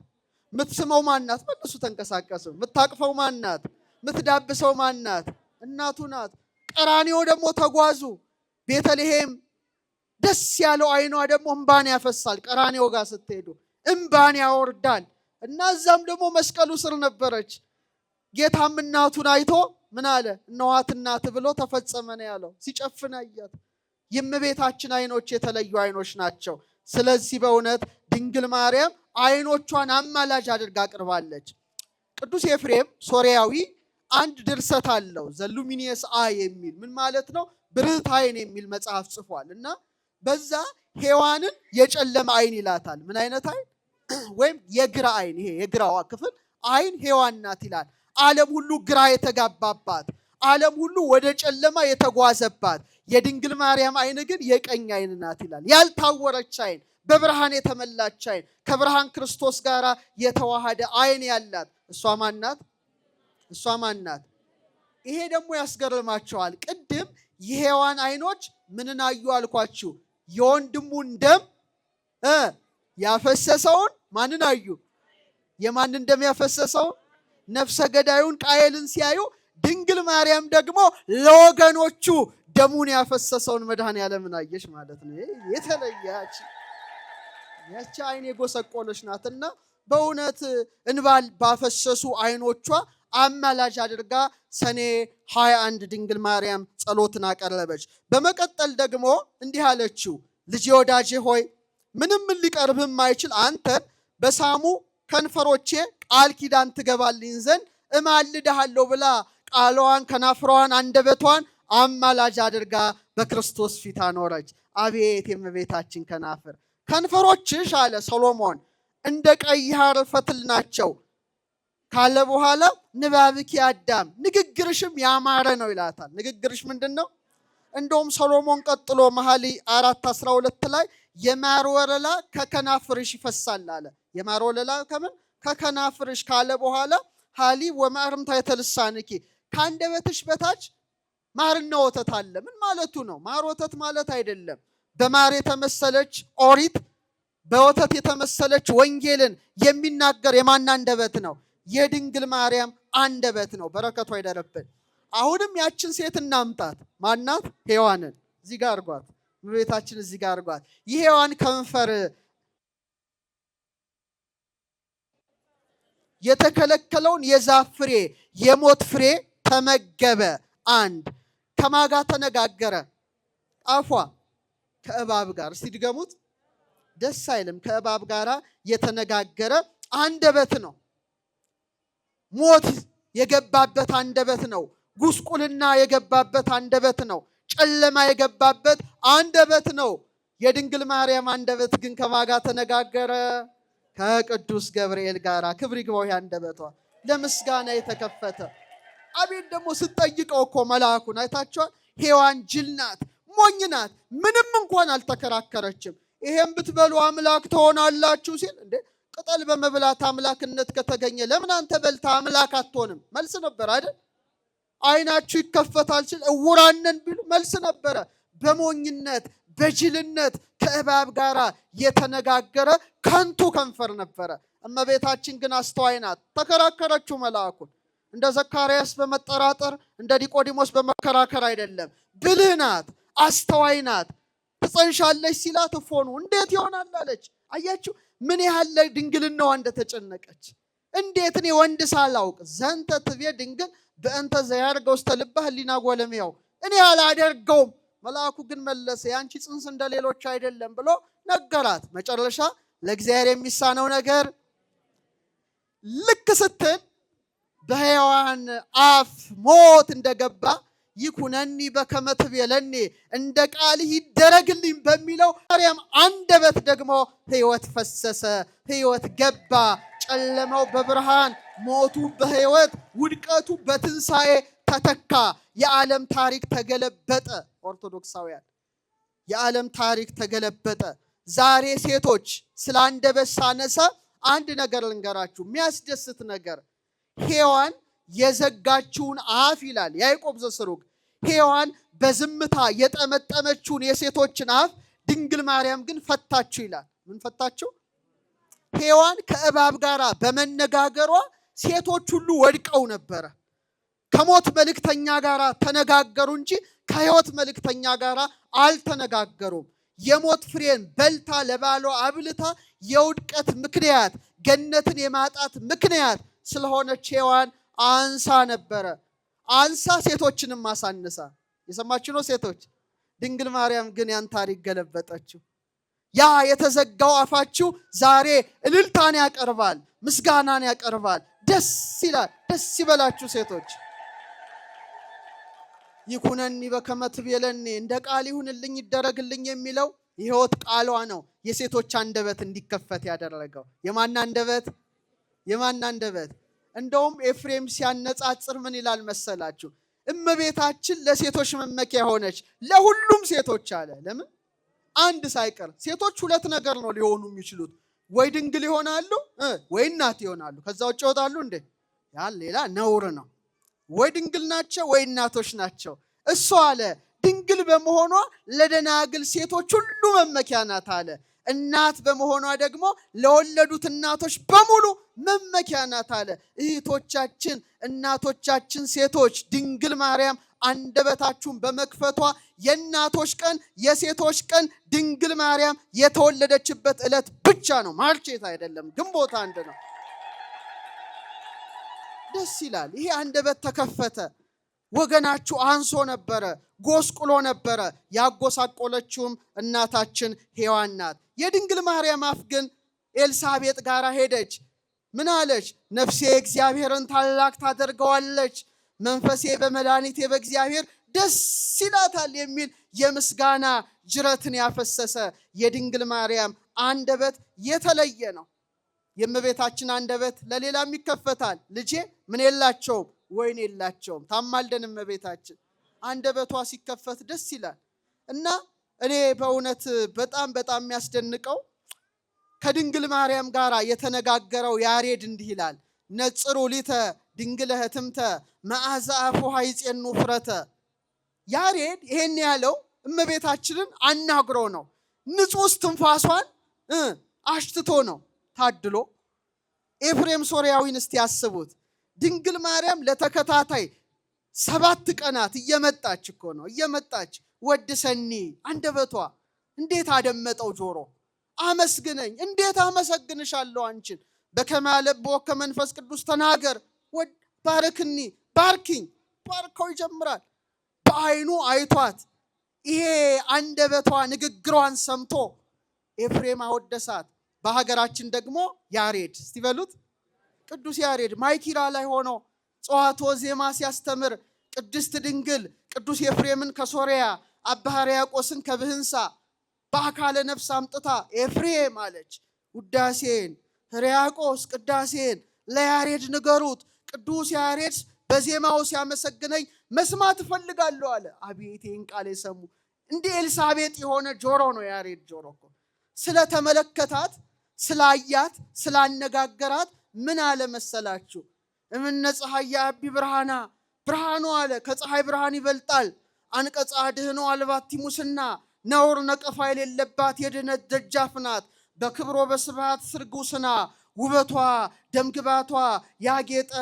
የምትስመው ማናት? መልሱ ተንቀሳቀሱ። የምታቅፈው ማናት? የምትዳብሰው ማናት? እናቱ ናት። ቀራንዮ ደግሞ ተጓዙ። ቤተልሔም ደስ ያለው አይኗ ደግሞ እንባን ያፈሳል። ቀራንዮ ጋር ስትሄዱ እንባን ያወርዳል። እና እዛም ደግሞ መስቀሉ ስር ነበረች። ጌታም እናቱን አይቶ ምን አለ? እነኋት እናት ብሎ ተፈጸመ ነው ያለው። ሲጨፍን አያት። የእመቤታችን አይኖች የተለዩ አይኖች ናቸው። ስለዚህ በእውነት ድንግል ማርያም አይኖቿን አማላጅ አድርጋ አቅርባለች። ቅዱስ ኤፍሬም ሶርያዊ አንድ ድርሰት አለው፣ ዘሉሚኒየስ አይ የሚል ምን ማለት ነው? ብርህት አይን የሚል መጽሐፍ ጽፏል። እና በዛ ሔዋንን የጨለመ አይን ይላታል። ምን አይነት አይን? ወይም የግራ አይን። ይሄ የግራዋ ክፍል አይን ሔዋን ናት ይላል። ዓለም ሁሉ ግራ የተጋባባት፣ ዓለም ሁሉ ወደ ጨለማ የተጓዘባት፣ የድንግል ማርያም አይን ግን የቀኝ አይን ናት ይላል። ያልታወረች አይን፣ በብርሃን የተመላች አይን፣ ከብርሃን ክርስቶስ ጋር የተዋሃደ አይን ያላት እሷ ማናት? እሷ ማናት? ይሄ ደግሞ ያስገርማቸዋል። ቅድም የሔዋን አይኖች ምንን አዩ አልኳችሁ? የወንድሙን ደም ያፈሰሰውን ማንን አዩ? የማንን ደም ያፈሰሰውን? ነፍሰ ገዳዩን ቃየልን ሲያዩ፣ ድንግል ማርያም ደግሞ ለወገኖቹ ደሙን ያፈሰሰውን መድኃኔዓለምን አየች ማለት ነው። የተለያች ያቺ አይን የጎሰቆለች ናትና በእውነት እንባል ባፈሰሱ አይኖቿ አማላጅ አድርጋ ሰኔ 21 ድንግል ማርያም ጸሎትን አቀረበች። በመቀጠል ደግሞ እንዲህ አለችው፣ ልጄ ወዳጄ ሆይ ምንም ሊቀርብህ የማይችል አንተን በሳሙ ከንፈሮቼ ቃል ኪዳን ትገባልኝ ዘንድ እማልድሃለሁ ብላ ቃሏን ከናፍሯን አንደበቷን አማላጅ አድርጋ በክርስቶስ ፊት አኖረች። አቤት የእመቤታችን ከናፍር! ከንፈሮችሽ አለ ሰሎሞን እንደ ቀይ ሐር ፈትል ናቸው ካለ በኋላ ንባብኪ አዳም ንግግርሽም ያማረ ነው ይላታል። ንግግርሽ ምንድን ነው? እንደውም ሰሎሞን ቀጥሎ መኃልየ 4:12 ላይ የማር ወለላ ከከናፍርሽ ይፈሳል አለ። የማር ወለላ ከምን? ከከናፍርሽ ካለ በኋላ ሐሊብ ወማርም ታሕተ ልሳንኪ ከአንደበትሽ በታች ማርና ወተት አለ። ምን ማለቱ ነው? ማር ወተት ማለት አይደለም። በማር የተመሰለች ኦሪት፣ በወተት የተመሰለች ወንጌልን የሚናገር የማን አንደበት ነው? የድንግል ማርያም አንደበት ነው። በረከቷ ይደረብን። አሁንም ያችን ሴት እናምጣት። ማናት? ሔዋንን እዚህ ጋር አርጓት። እመቤታችን እዚህ ጋር አርጓት። የሔዋን ከንፈር የተከለከለውን የዛፍ ፍሬ የሞት ፍሬ ተመገበ። አንድ ከማጋ ተነጋገረ? አፏ ከእባብ ጋር። እስቲ ድገሙት። ደስ አይልም? ከእባብ ጋር የተነጋገረ አንደበት ነው። ሞት የገባበት አንደበት ነው። ጉስቁልና የገባበት አንደበት ነው። ጨለማ የገባበት አንደበት ነው። የድንግል ማርያም አንደበት ግን ከማጋ ተነጋገረ? ከቅዱስ ገብርኤል ጋር። ክብር ይግባው አንደበቷ። ለምስጋና የተከፈተ። አቤት ደግሞ ስትጠይቀው እኮ መልአኩን አይታችኋል። ሔዋን ጅል ናት፣ ሞኝ ናት፣ ምንም እንኳን አልተከራከረችም። ይሄን ብትበሉ አምላክ ትሆናላችሁ ሲል እንዴ ቅጠል በመብላት አምላክነት ከተገኘ ለምን አንተ በልታ አምላክ አትሆንም? መልስ ነበር አይደል? አይናችሁ ይከፈታል ሲል እውራን ነን ቢሉ መልስ ነበረ። በሞኝነት በጅልነት ከእባብ ጋር የተነጋገረ ከንቱ ከንፈር ነበረ። እመቤታችን ግን አስተዋይ ናት። ተከራከረችው መልአኩን። እንደ ዘካርያስ በመጠራጠር እንደ ኒቆዲሞስ በመከራከር አይደለም። ብልህ ናት፣ አስተዋይ ናት። ትጸንሻለች ሲላት እፎኑ እንዴት ይሆናል አለች። አያችሁ ምን ያህል ድንግልናዋ እንደተጨነቀች። እንዴት እኔ ወንድ ሳላውቅ ዘንተ ትቤ ድንግል በእንተ ዘያርገው ውስተ ልበ ህሊና ጎለሜያው እኔ አላደርገውም። መልአኩ ግን መለሰ ያንቺ ጽንስ እንደሌሎች አይደለም ብሎ ነገራት። መጨረሻ ለእግዚአብሔር የሚሳነው ነገር ልክ ስትል በሔዋን አፍ ሞት እንደገባ ይኩነኒ በከመ ትቤለኒ እንደ ቃልህ ይደረግልኝ በሚለው ማርያም አንደበት ደግሞ ሕይወት ፈሰሰ፣ ሕይወት ገባ። ጨለማው በብርሃን ሞቱ በሕይወት ውድቀቱ በትንሣኤ ተተካ። የዓለም ታሪክ ተገለበጠ። ኦርቶዶክሳውያን የዓለም ታሪክ ተገለበጠ። ዛሬ ሴቶች ስለ አንደበት ሳነሳ አንድ ነገር ልንገራችሁ፣ የሚያስደስት ነገር። ሔዋን የዘጋችውን አፍ ይላል ያዕቆብ ዘስሩግ። ሔዋን በዝምታ የጠመጠመችውን የሴቶችን አፍ ድንግል ማርያም ግን ፈታችሁ ይላል። ምን ፈታችሁ? ሔዋን ከእባብ ጋር በመነጋገሯ ሴቶች ሁሉ ወድቀው ነበረ። ከሞት መልእክተኛ ጋር ተነጋገሩ እንጂ ከሕይወት መልእክተኛ ጋር አልተነጋገሩም። የሞት ፍሬን በልታ ለባሏ አብልታ የውድቀት ምክንያት ገነትን የማጣት ምክንያት ስለሆነች ሔዋን አንሳ ነበረ። አንሳ ሴቶችንም አሳንሳ። የሰማችሁ ነው ሴቶች። ድንግል ማርያም ግን ያን ታሪክ ገለበጠችው። ያ የተዘጋው አፋችሁ ዛሬ እልልታን ያቀርባል፣ ምስጋናን ያቀርባል። ደስ ይላል። ደስ ይበላችሁ ሴቶች። ይኩነኒ በከመ ትቤለኒ እንደ ቃል ይሁንልኝ ይደረግልኝ የሚለው የሕይወት ቃሏ ነው የሴቶች አንደበት እንዲከፈት ያደረገው። የማን አንደበት? የማን አንደበት? እንደውም ኤፍሬም ሲያነጻጽር ምን ይላል መሰላችሁ? እመቤታችን ለሴቶች መመኪያ ሆነች፣ ለሁሉም ሴቶች አለ። ለምን? አንድ ሳይቀር። ሴቶች ሁለት ነገር ነው ሊሆኑ የሚችሉት፣ ወይ ድንግል ይሆናሉ ወይ እናት ይሆናሉ። ከዛ ውጭ ይወጣሉ እንዴ? ያን ሌላ ነውር ነው። ወይ ድንግል ናቸው ወይ እናቶች ናቸው። እሷ አለ ድንግል በመሆኗ ለደናግል ሴቶች ሁሉ መመኪያ ናት አለ። እናት በመሆኗ ደግሞ ለወለዱት እናቶች በሙሉ መመኪያ ናት አለ። እህቶቻችን፣ እናቶቻችን ሴቶች ድንግል ማርያም አንደበታችሁን በመክፈቷ የእናቶች ቀን የሴቶች ቀን ድንግል ማርያም የተወለደችበት ዕለት ብቻ ነው። ማርቼት አይደለም፣ ግንቦት አንድ ነው። ደስ ይላል። ይሄ አንደበት ተከፈተ። ወገናችሁ አንሶ ነበረ፣ ጎስቁሎ ነበረ። ያጎሳቆለችውም እናታችን ሔዋን ናት። የድንግል ማርያም አፍ ግን ኤልሳቤጥ ጋር ሄደች። ምን አለች? ነፍሴ እግዚአብሔርን ታላቅ ታደርገዋለች፣ መንፈሴ በመድኃኒቴ በእግዚአብሔር ደስ ይላታል የሚል የምስጋና ጅረትን ያፈሰሰ የድንግል ማርያም አንደበት የተለየ ነው። የእመቤታችን አንደበት ለሌላም ይከፈታል። ልጄ ምን የላቸውም? ወይን የላቸውም። ታማልደን እመቤታችን አንደበቷ ሲከፈት ደስ ይላል። እና እኔ በእውነት በጣም የሚያስደንቀው ከድንግል ማርያም ጋር የተነጋገረው ያሬድ እንዲህ ይላል። ነጽሩ ሊተ ድንግለ ህትምተ መዓዛ አፉሃ ይጼኑ ፍረተ። ያሬድ ይሄን ያለው እመቤታችንን አናግሮ ነው። ንጹህ እስትንፋሷን አሽትቶ ነው። ታድሎ ኤፍሬም ሶርያዊን እስቲ ያስቡት። ድንግል ማርያም ለተከታታይ 7 ቀናት እየመጣች እኮ ነው። እየመጣች ወድሰኒ አንደበቷ እንዴት አደመጠው ጆሮ። አመስግነኝ እንዴት አመሰግንሻለሁ አንቺን። በከመ ያለብዎ ከመንፈስ ቅዱስ ተናገር። ባርክኒ ባርኪኝ። ባርከው ይጀምራል። በአይኑ አይቷት ይሄ አንደበቷ ንግግሯን ሰምቶ ኤፍሬም አወደሳት። በሀገራችን ደግሞ ያሬድ እስቲ በሉት ቅዱስ ያሬድ ማይኪራ ላይ ሆኖ ጸዋቶ ዜማ ሲያስተምር ቅድስት ድንግል ቅዱስ ኤፍሬምን ከሶሪያ አባ ሕርያቆስን ከብህንሳ በአካለ ነፍስ አምጥታ ኤፍሬም አለች ውዳሴን፣ ሕርያቆስ ቅዳሴን ለያሬድ ንገሩት፣ ቅዱስ ያሬድ በዜማው ሲያመሰግነኝ መስማት እፈልጋለሁ አለ። አቤት ይህን ቃል የሰሙ እንደ ኤልሳቤጥ የሆነ ጆሮ ነው ያሬድ ጆሮ እኮ። ስለተመለከታት፣ ስላያት፣ ስላነጋገራት ምን አለ መሰላችሁ? እምነ ፀሐይ ያቢ ብርሃና፣ ብርሃኑ አለ ከፀሐይ ብርሃን ይበልጣል። አንቀጸ አድኅኖ አልባቲ ሙስና፣ ነውር ነቀፋ የሌለባት የድነት ደጃፍ ናት። በክብሮ በስብሐት ስርጉስና፣ ውበቷ ደምግባቷ ያጌጠ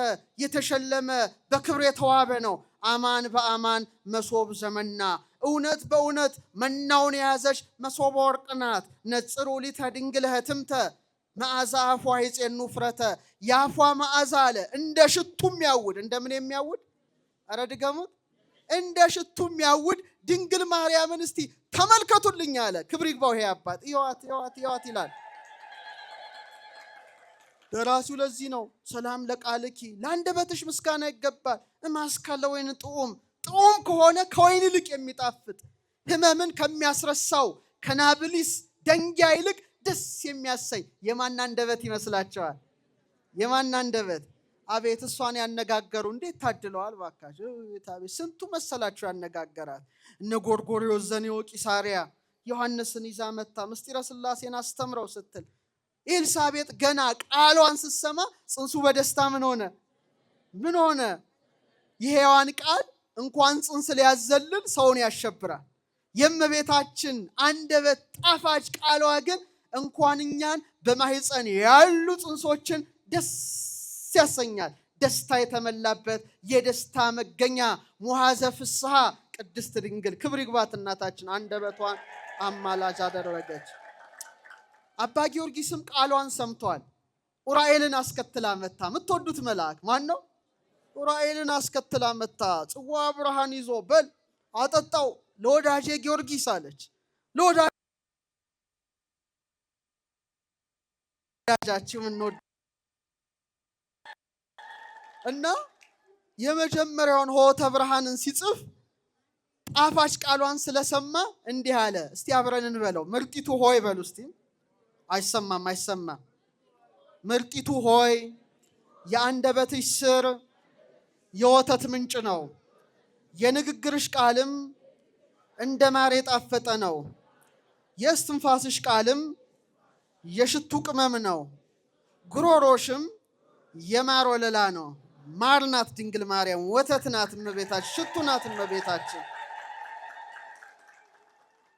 የተሸለመ በክብር የተዋበ ነው። አማን በአማን መሶብ ዘመና፣ እውነት በእውነት መናውን የያዘች መሶበ ወርቅ ናት። ነጽሩ ሊተ ድንግል ህትምተ፣ መዓዛ አፏ ይጼኑ ፍረተ። የአፏ መዓዛ አለ እንደ ሽቱ የሚያውድ። እንደምን የሚያውድ? ኧረ ድገሙት። እንደ ሽቱ የሚያውድ ድንግል ማርያምን እስቲ ተመልከቱልኝ አለ። ክብር ይግባው ይሄ አባት። ይዋት ይዋት ይዋት ይላል ደራሲው። ለዚህ ነው ሰላም ለቃልኪ፣ ለአንደበትሽ ምስጋና ይገባል። እማስካለ ወይን ጥዑም፣ ጥዑም ከሆነ ከወይን ይልቅ የሚጣፍጥ ህመምን ከሚያስረሳው ከናብሊስ ደንጊያ ይልቅ ደስ የሚያሰኝ የማን አንደበት ይመስላችኋል? የማን አንደበት? አቤት እሷን ያነጋገሩ እንዴት ታድለዋል ባካችሁ! አቤት ስንቱ መሰላችሁ ያነጋገራት። እነ ጎርጎርዮስ ዘኔዎ ቂሳርያ ዮሐንስን ይዛ መታ ምስጢረ ሥላሴን አስተምረው ስትል ኤልሳቤጥ ገና ቃሏን ስትሰማ ጽንሱ በደስታ ምን ሆነ? ምን ሆነ? የሔዋን ቃል እንኳን ጽንስ ሊያዘልል ሰውን ያሸብራል። የእመቤታችን አንደበት ጣፋጭ ቃሏ ግን እንኳን እኛን በማህፀን ያሉ ጽንሶችን ደስ ያሰኛል። ደስታ የተመላበት የደስታ መገኛ ሙሐዘ ፍስሐ ቅድስት ድንግል ክብር ይግባት እናታችን አንደበቷን አማላጅ አደረገች። አባ ጊዮርጊስም ቃሏን ሰምቷል። ኡራኤልን አስከትላ መታ። የምትወዱት መልአክ ማን ነው? ኡራኤልን አስከትላ መታ። ጽዋ ብርሃን ይዞ በል አጠጣው ለወዳጄ ጊዮርጊስ አለች። ለወዳጃችን እንወድ እና የመጀመሪያውን ሆተ ብርሃንን ሲጽፍ ጣፋጭ ቃሏን ስለሰማ እንዲህ አለ። እስቲ አብረን እንበለው። ምርጢቱ ሆይ በሉ እስቲ። አይሰማም አይሰማም። ምርጢቱ ሆይ የአንደበትሽ ስር የወተት ምንጭ ነው። የንግግርሽ ቃልም እንደ ማር የጣፈጠ ነው። የእስትንፋስሽ ቃልም የሽቱ ቅመም ነው። ጉሮሮሽም የማር ወለላ ነው። ማር ናት ድንግል ማርያም፣ ወተት ናት እመቤታችን፣ ሽቱ ናት እመቤታችን።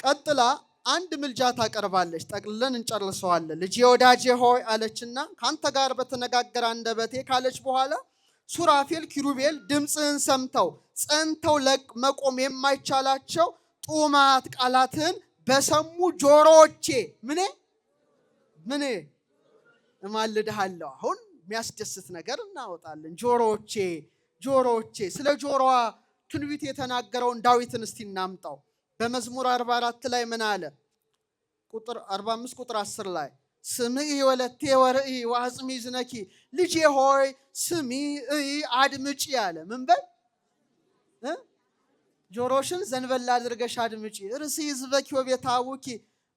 ቀጥላ አንድ ምልጃ ታቀርባለች። ጠቅልለን እንጨርሰዋለን። ልጄ ወዳጄ ሆይ አለችና ካንተ ጋር በተነጋገረ አንደበቴ ካለች በኋላ ሱራፌል ኪሩቤል ድምፅህን ሰምተው ጸንተው መቆም የማይቻላቸው ጡማት ቃላትን በሰሙ ጆሮዎቼ ምን እማልድሃለሁ። አሁን የሚያስደስት ነገር እናወጣለን። ጆሮዎቼ ስለ ጆሮዋ ትንቢት የተናገረውን ዳዊትን እስቲ እናምጣው። በመዝሙር 44 ላይ ምን አለ? ቁጥር 45 ቁጥር 10 ላይ ስምዒ ወለቴ ወርኢ ወአጽሚ ዝነኪ፣ ልጄ ሆይ ስሚ አድምጪ አለ። ምን በል? ጆሮሽን ዘንበል አድርገሽ አድምጪ። ርእሲ ሕዝበኪ ወቤተ አቡኪ፣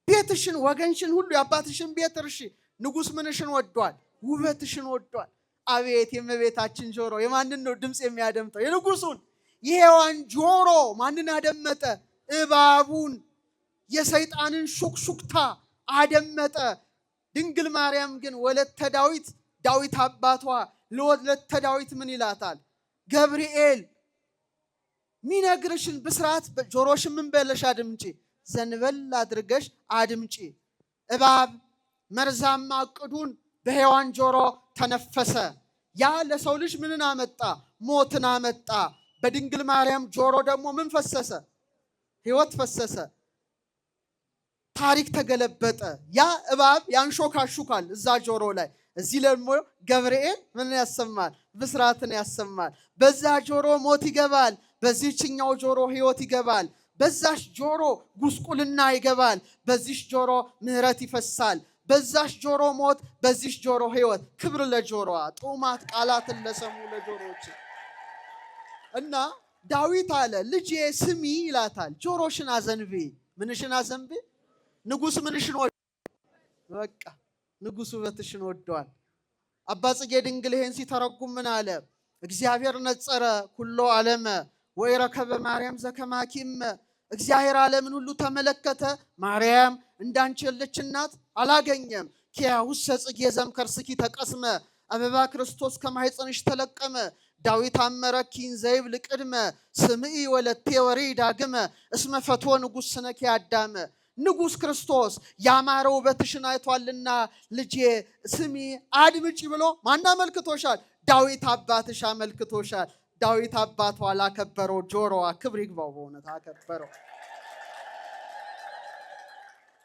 ቤትሽን ወገንሽን ሁሉ የአባትሽን ቤት እርሺ። ንጉሥ ምንሽን ወዷል? ውበትሽን ወዷል። አቤት የእመቤታችን ጆሮ የማንን ነው ድምፅ የሚያደምጠው? የንጉሱን። የሔዋን ጆሮ ማንን አደመጠ? እባቡን፣ የሰይጣንን ሹክሹክታ አደመጠ። ድንግል ማርያም ግን ወለተ ዳዊት፣ ዳዊት አባቷ ለወለተ ዳዊት ምን ይላታል? ገብርኤል ሚነግርሽን ብስራት ጆሮሽን ምን በለሽ አድምጪ፣ ዘንበል አድርገሽ አድምጪ። እባብ መርዛማ ዕቅዱን በሔዋን ጆሮ ተነፈሰ። ያ ለሰው ልጅ ምንን አመጣ? ሞትን አመጣ። በድንግል ማርያም ጆሮ ደግሞ ምን ፈሰሰ? ሕይወት ፈሰሰ። ታሪክ ተገለበጠ። ያ እባብ ያንሾካሹካል እዛ ጆሮ ላይ። እዚህ ደግሞ ገብርኤል ምን ያሰማል? ብስራትን ያሰማል። በዛ ጆሮ ሞት ይገባል፣ በዚህኛው ጆሮ ሕይወት ይገባል። በዛሽ ጆሮ ጉስቁልና ይገባል፣ በዚሽ ጆሮ ምሕረት ይፈሳል። በዛሽ ጆሮ ሞት፣ በዚሽ ጆሮ ሕይወት። ክብር ለጆሮዋ። ጡማት ቃላትን ለሰሙ ለጆሮዎች እና ዳዊት አለ ልጄ ስሚ ይላታል። ጆሮሽን አዘንቢ። ምንሽን አዘንቢ? ንጉሥ ምንሽን ወዷል? በቃ ንጉሥ ውበትሽን ወዷል። አባ ጽጌ ድንግል ይሄን ሲተረጉም ምን አለ? እግዚአብሔር ነጸረ ኩሎ ዓለመ ወይረከበ ማርያም ዘከማኪም። እግዚአብሔር ዓለምን ሁሉ ተመለከተ፣ ማርያም እንዳንቺ ያለች እናት አላገኘም። ኪያውሰ ጽጌ ዘምከርስኪ ተቀስመ አበባ ክርስቶስ ከማኅፀንሽ ተለቀመ። ዳዊት አመረኪን ዘይብል ቅድመ ስምዒ ወለቴ ወሪ ዳግመ እስመ ፈትወ ንጉሥ ስነኪ አዳመ። ንጉሥ ክርስቶስ ያማረ ውበትሽን አይቷልና ልጄ ስሚ አድምጪ ብሎ ማን አመልክቶሻል? ዳዊት አባትሽ አመልክቶሻል። ዳዊት አባቷ ላከበረው ጆሮዋ ክብር ይግባው። በእውነት አከበረው።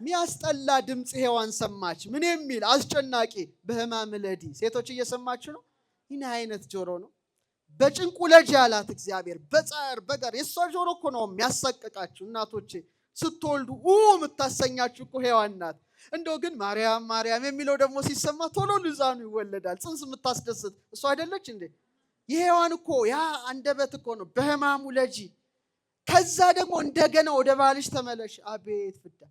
ሚያስጠላ ድምፅ ሔዋን ሰማች። ምን የሚል አስጨናቂ በሕማም ለዲ። ሴቶች እየሰማችሁ ነው? ይህን አይነት ጆሮ ነው በጭንቁ ለጅ ያላት እግዚአብሔር በጻር በጋር። የሷ ጆሮ እኮ ነው የሚያሳቅቃችሁ እናቶቼ። ስትወልዱ የምታሰኛችሁ እኮ ሔዋን ናት። እንደው ግን ማርያም ማርያም የሚለው ደግሞ ሲሰማ ቶሎ ልዛኑ ይወለዳል። ጽንስ የምታስደስት እሷ አይደለች እንዴ? የሔዋን እኮ ያ አንደበት እኮ ነው በሕማሙ ለጂ። ከዛ ደግሞ እንደገና ወደ ባልሽ ተመለሽ። አቤት ፍዳ!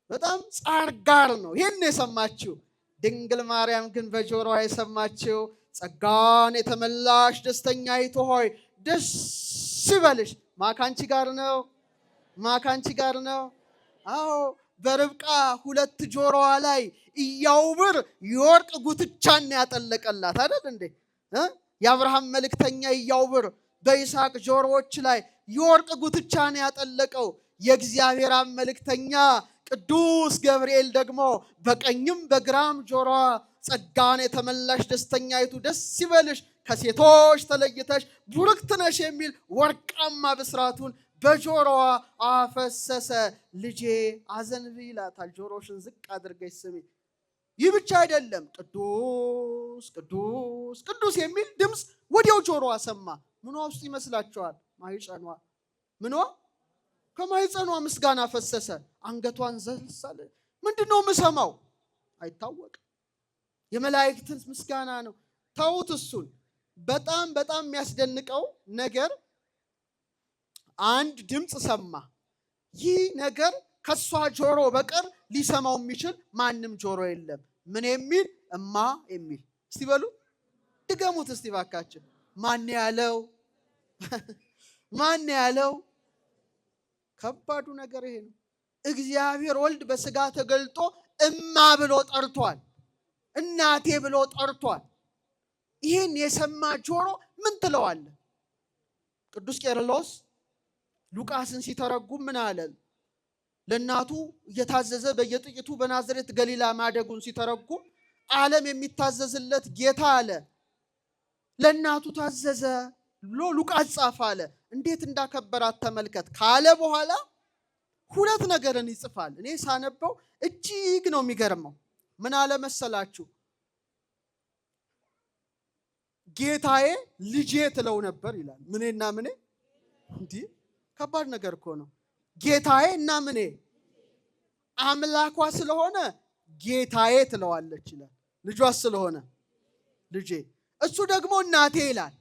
በጣም ጻር ጋር ነው ይህን የሰማችው። ድንግል ማርያም ግን በጆሮዋ የሰማችው ጸጋን የተመላሽ ደስተኛይቱ ሆይ ደስ ይበልሽ። ማካንቺ ጋር ነው፣ ማካንቺ ጋር ነው። አዎ በርብቃ ሁለት ጆሮዋ ላይ ኢያውብር የወርቅ ጉትቻን ያጠለቀላት አይደል እንዴ? የአብርሃም መልእክተኛ ኢያውብር በይስሐቅ ጆሮዎች ላይ የወርቅ ጉትቻን ያጠለቀው። የእግዚአብሔር መልእክተኛ ቅዱስ ገብርኤል ደግሞ በቀኝም በግራም ጆሮዋ ጸጋን የተመላሽ ደስተኛይቱ ደስ ይበልሽ ከሴቶች ተለይተሽ ቡርክት ነሽ የሚል ወርቃማ ብስራቱን በጆሮዋ አፈሰሰ። ልጄ አዘንብ ይላታል። ጆሮሽን ዝቅ አድርገሽ ስሚ። ይህ ብቻ አይደለም፣ ቅዱስ ቅዱስ ቅዱስ የሚል ድምፅ ወዲያው ጆሮዋ ሰማ። ምኗ ውስጥ ይመስላችኋል? ማህፀኗ። ምኗ? ከማህፀኗ ምስጋና ፈሰሰ። አንገቷን ዘልሳለ። ምንድነው የምሰማው? አይታወቅም። የመላእክትን ምስጋና ነው። ተውት እሱን። በጣም በጣም የሚያስደንቀው ነገር አንድ ድምፅ ሰማ። ይህ ነገር ከሷ ጆሮ በቀር ሊሰማው የሚችል ማንም ጆሮ የለም። ምን የሚል? እማ የሚል። እስቲ በሉ ድገሙት እስቲ ባካችን። ማን ያለው? ማን ያለው? ከባዱ ነገር ይሄ ነው። እግዚአብሔር ወልድ በስጋ ተገልጦ እማ ብሎ ጠርቷል። እናቴ ብሎ ጠርቷል። ይህን የሰማ ጆሮ ምን ትለዋለ? ቅዱስ ቄርሎስ ሉቃስን ሲተረጉም ምን አለ? ለእናቱ እየታዘዘ በየጥቂቱ በናዝሬት ገሊላ ማደጉን ሲተረጉም ዓለም የሚታዘዝለት ጌታ አለ ለእናቱ ታዘዘ ብሎ ሉቃስ ጻፈ አለ። እንዴት እንዳከበራት ተመልከት ካለ በኋላ ሁለት ነገርን ይጽፋል። እኔ ሳነበው እጅግ ነው የሚገርመው። ምን አለ መሰላችሁ? ጌታዬ ልጄ ትለው ነበር ይላል። ምኔና ምኔ? እንዲህ ከባድ ነገር እኮ ነው። ጌታዬ እና ምኔ? አምላኳ ስለሆነ ጌታዬ ትለዋለች ይላል። ልጇ ስለሆነ ልጄ። እሱ ደግሞ እናቴ ይላል።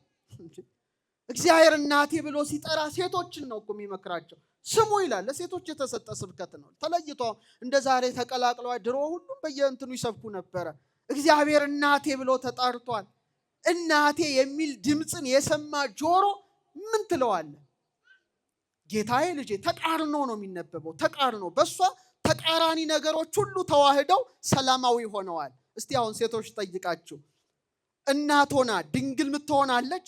እግዚአብሔር እናቴ ብሎ ሲጠራ ሴቶችን ነው እኮ የሚመክራቸው። ስሙ ይላል። ለሴቶች የተሰጠ ስብከት ነው። ተለይቶ እንደ ዛሬ ተቀላቅለዋ። ድሮ ሁሉም በየእንትኑ ይሰብኩ ነበረ። እግዚአብሔር እናቴ ብሎ ተጣርቷል። እናቴ የሚል ድምፅን የሰማ ጆሮ ምን ትለዋለ? ጌታዬ ልጄ። ተቃርኖ ነው የሚነበበው። ተቃርኖ። በእሷ ተቃራኒ ነገሮች ሁሉ ተዋህደው ሰላማዊ ሆነዋል። እስቲ አሁን ሴቶች ጠይቃችሁ፣ እናት ሆና ድንግል ምትሆናለች?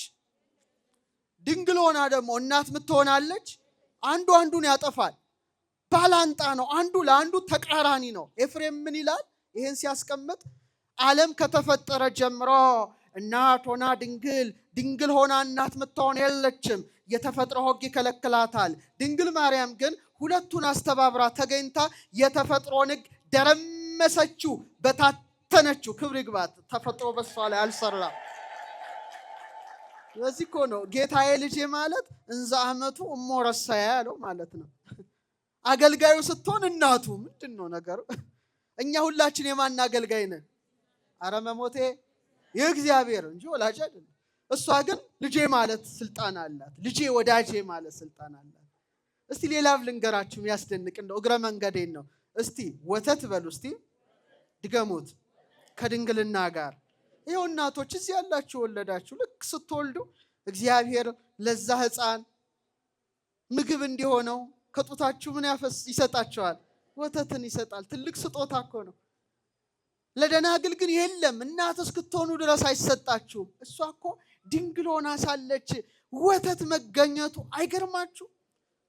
ድንግል ሆና ደግሞ እናት ምትሆናለች? አንዱ አንዱን ያጠፋል። ባላንጣ ነው። አንዱ ለአንዱ ተቃራኒ ነው። ኤፍሬም ምን ይላል ይሄን ሲያስቀምጥ? ዓለም ከተፈጠረ ጀምሮ እናት ሆና ድንግል ሆና እናት ምትሆን የለችም። የተፈጥሮ ሕግ ይከለክላታል። ድንግል ማርያም ግን ሁለቱን አስተባብራ ተገኝታ የተፈጥሮን ሕግ ደረመሰችው፣ በታተነችው። ክብር ይግባት። ተፈጥሮ በሷ ላይ አልሰራም። ስለዚህ እኮ ነው ጌታዬ ልጄ ማለት እንዘ አመቱ እሞረሳያ ያለው ማለት ነው። አገልጋዩ ስትሆን እናቱ ምንድን ነው ነገሩ? እኛ ሁላችን የማን አገልጋይ ነን? አረ መሞቴ የእግዚአብሔር እንጂ ወላጅ አይደለም። እሷ ግን ልጄ ማለት ስልጣን አላት። ልጄ ወዳጄ ማለት ስልጣን አላት። እስቲ ሌላ ልንገራችሁ ያስደንቅ እንደው እግረ መንገዴን ነው። እስቲ ወተት በሉ እስቲ ድገሙት። ከድንግልና ጋር። ይኸው እናቶች እዚህ ያላችሁ ወለዳችሁ፣ ልክ ስትወልዱ እግዚአብሔር ለዛ ሕፃን ምግብ እንዲሆነው ከጡታችሁ ምን ይሰጣቸዋል? ወተትን ይሰጣል። ትልቅ ስጦታ እኮ ነው። ለደናግል ግን የለም፣ እናት እስክትሆኑ ድረስ አይሰጣችሁም። እሷ እኮ ድንግል ሆና ሳለች ወተት መገኘቱ አይገርማችሁ?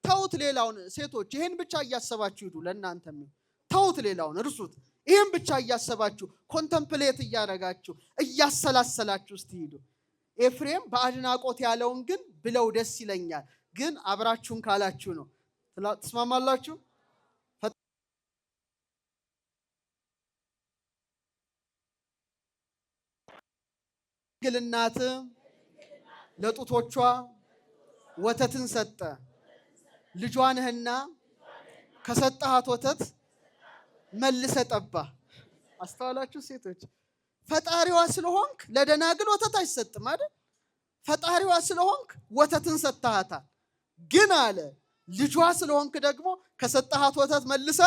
ተውት ሌላውን ሴቶች፣ ይሄን ብቻ እያሰባችሁ ሂዱ። ለእናንተም ተውት ሌላውን እርሱት። ይሄን ብቻ እያሰባችሁ ኮንተምፕሌት እያደረጋችሁ እያሰላሰላችሁ እስቲ ሂዱ። ኤፍሬም በአድናቆት ያለውን ግን ብለው ደስ ይለኛል፣ ግን አብራችሁን ካላችሁ ነው። ትስማማላችሁ? ድንግል እናት ለጡቶቿ ወተትን ሰጠ። ልጇ ነህና ከሰጠሃት ወተት መልሰ ጠባ። አስተዋላችሁ ሴቶች? ፈጣሪዋ ስለሆንክ ለደናግል ወተት አይሰጥም አይደል? ፈጣሪዋ ስለሆንክ ወተትን ሰጥሃታል። ግን አለ ልጇ ስለሆንክ ደግሞ ከሰጠሃት ወተት መልሰ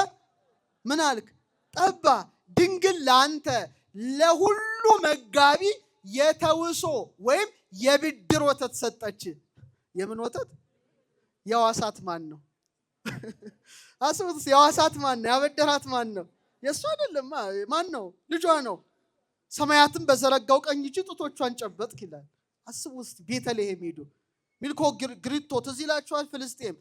ምን አልክ? ጠባ። ድንግል ለአንተ ለሁሉ መጋቢ የተውሶ ወይም የብድር ወተት ሰጠች። የምን ወተት? የዋሳት ማን ነው? አስቡት። የዋሳት ማን ነው? ያበደራት ማን ነው? የእሱ አይደለም። ማን ነው? ልጇ ነው። ሰማያትን በዘረጋው ቀኝ እጅ ጡቶቿን ጨበጥክ ይላል። አስቡ እስቲ። ቤተልሔም ሄዱ። ሚልኮ ግሪቶ ትዝ ይላችኋል? ፍልስጤም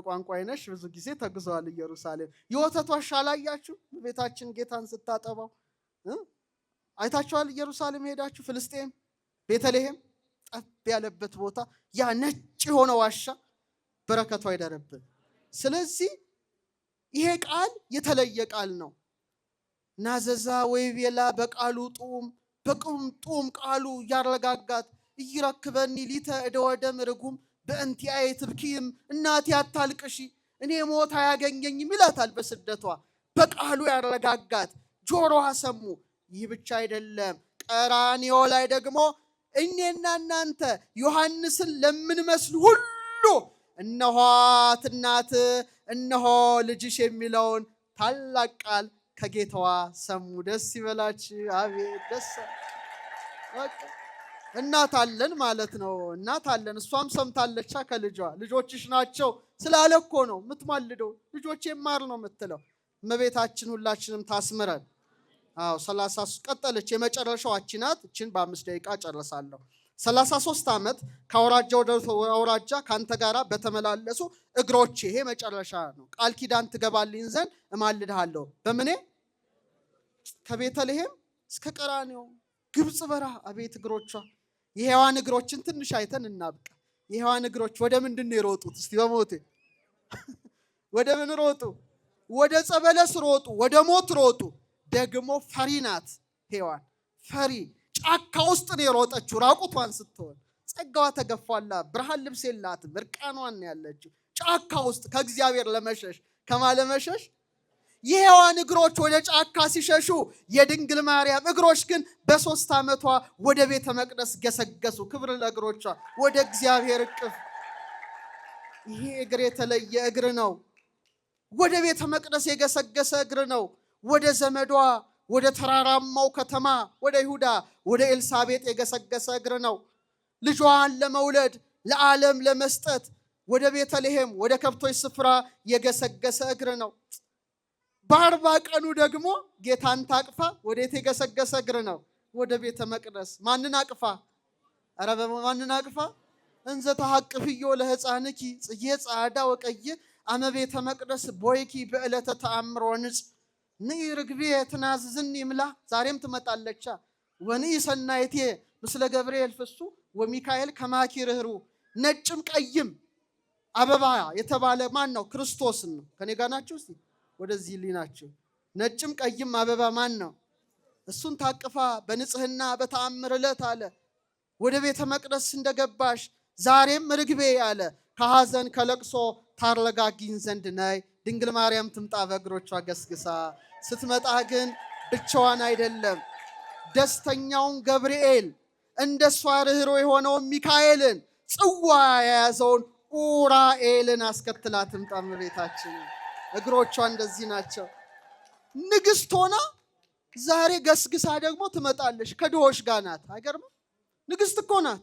ቋንቋ አይነሽ ብዙ ጊዜ ተጉዘዋል። ኢየሩሳሌም የወተት ዋሻ አላያችሁ? ቤታችን ጌታን ስታጠባው አይታችኋል? ኢየሩሳሌም ሄዳችሁ ፍልስጤም ቤተልሔም ጠብ ያለበት ቦታ ያ ነጭ የሆነ ዋሻ በረከቱ አይደረብን። ስለዚህ ይሄ ቃል የተለየ ቃል ነው። ናዘዛ ወይቤላ በቃሉ ጡም ቃሉ ያረጋጋት ይረክበኒ ሊተ እደወደም ርጉም በእንቲአየ ትብኪም እናቴ አታልቅሺ እኔ ሞት አያገኘኝም ይላታል በስደቷ። በቃሉ ያረጋጋት ጆሮዋ ሰሙ። ይህ ብቻ አይደለም፣ ቀራንዮ ላይ ደግሞ እኔና እናንተ ዮሐንስን ለምንመስል ሁሉ እነሆት እናት እነሆ ልጅሽ የሚለውን ታላቅ ቃል ከጌታዋ ሰሙ። ደስ ይበላች። አቤት ደስ እናት አለን ማለት ነው። እናት አለን። እሷም ሰምታለቻ ከልጇ ልጆችሽ ናቸው ስላለ እኮ ነው የምትማልደው። ልጆቼ ማር ነው የምትለው እመቤታችን። ሁላችንም ታስምረን። 30 ቀጠለች። የመጨረሻው አቺ ናት። እችን በ5 ደቂቃ ጨርሳለሁ። 33 ዓመት ከአውራጃ ወደ አውራጃ ካንተ ጋራ በተመላለሱ እግሮቼ። ይሄ መጨረሻ ነው። ቃል ኪዳን ትገባልኝ ዘንድ እማልድሃለሁ። በምኔ? ከቤተልሔም እስከ ቀራንዮ ግብጽ በረሃ። አቤት እግሮቿ! የሔዋን እግሮችን ትንሽ አይተን እናብቃ። የሔዋን እግሮች ወደ ምንድን ነው የሮጡት? እስቲ በሞቴ ወደ ምን ሮጡ? ወደ ጸበለስ ሮጡ፣ ወደ ሞት ሮጡ። ደግሞ ፈሪ ናት ሔዋን። ፈሪ ጫካ ውስጥ ነው የሮጠችው ራቁቷን ስትሆን። ጸጋዋ ተገፏላ። ብርሃን ልብስ የላትም፣ እርቃኗን ነው ያለችው ጫካ ውስጥ ከእግዚአብሔር ለመሸሽ። ከማለመሸሽ የሔዋን እግሮች ወደ ጫካ ሲሸሹ፣ የድንግል ማርያም እግሮች ግን በ3 ዓመቷ ወደ ቤተ መቅደስ ገሰገሱ። ክብር ለእግሮቿ፣ ወደ እግዚአብሔር እቅፍ። ይሄ እግር የተለየ እግር ነው። ወደ ቤተ መቅደስ የገሰገሰ እግር ነው። ወደ ዘመዷ ወደ ተራራማው ከተማ ወደ ይሁዳ ወደ ኤልሳቤጥ የገሰገሰ እግር ነው። ልጇን ለመውለድ ለዓለም ለመስጠት ወደ ቤተልሔም ወደ ከብቶች ስፍራ የገሰገሰ እግር ነው። በ40 ቀኑ ደግሞ ጌታን ታቅፋ ወዴት የገሰገሰ እግር ነው? ወደ ቤተ መቅደስ። ማንን አቅፋ? ኧረ ማንን አቅፋ? እንዘ ተሐቅፍዮ ለሕፃንኪ ጽጌ ጻዕዳ ወቀይ አመ ቤተ መቅደስ ቦይኪ በዕለተ ተአምር ወንጽ ንኢ ርግቤ ትናዝዝኒ ይምላ። ዛሬም ትመጣለቻ። ወንኢ ሰናይቴ ምስለ ገብርኤል ፍሱ ወሚካኤል ከማኪ ርህሩ። ነጭም ቀይም አበባ የተባለ ማን ነው? ክርስቶስን ነው። ከኔ ጋር ናችሁ? እስቲ ወደዚህ ሊናችሁ። ነጭም ቀይም አበባ ማን ነው? እሱን ታቅፋ በንጽህና በተአምር ዕለት አለ ወደ ቤተ መቅደስ እንደገባሽ ዛሬም ርግቤ አለ ከሐዘን ከለቅሶ ታረጋጊኝ ዘንድ ነይ። ድንግል ማርያም ትምጣ በእግሮቿ ገስግሳ። ስትመጣ ግን ብቻዋን አይደለም። ደስተኛውን ገብርኤል እንደሷ ርኅሩኅ የሆነውን ሚካኤልን ጽዋ የያዘውን ኡራኤልን አስከትላ ትምጣ እመቤታችን። እግሮቿ እንደዚህ ናቸው። ንግሥት ሆና ዛሬ ገስግሳ ደግሞ ትመጣለች ከድሆች ጋር ናት። አይገርምም? ንግስት እኮ ናት።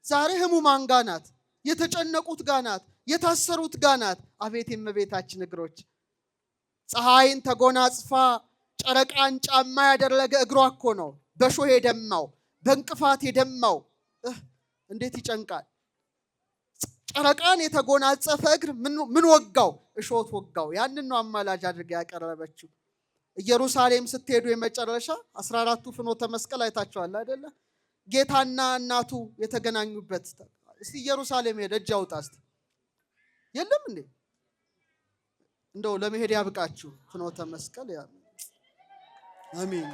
ዛሬ ህሙማን ጋር ናት፣ የተጨነቁት ጋር ናት፣ የታሰሩት ጋር ናት። አቤት የእመቤታችን እግሮች! ፀሐይን ተጎናጽፋ ጨረቃን ጫማ ያደረገ እግሯ እኮ ነው በሾህ የደማው በእንቅፋት የደማው። እንዴት ይጨንቃል! ጨረቃን የተጎናጸፈ እግር ምን ወጋው? እሾህ ወጋው። ያንን ነው አማላጅ አድርጋ ያቀረበችው። ኢየሩሳሌም ስትሄዱ የመጨረሻ 14ቱ ፍኖተ መስቀል አይታችኋል አይደለ? ጌታና እናቱ የተገናኙበት። እስቲ ኢየሩሳሌም ሄደ እጅ አውጣ እስቲ። የለም እንዴ? እንደው ለመሄድ ያብቃችሁ ፍኖተ መስቀል። አሜን።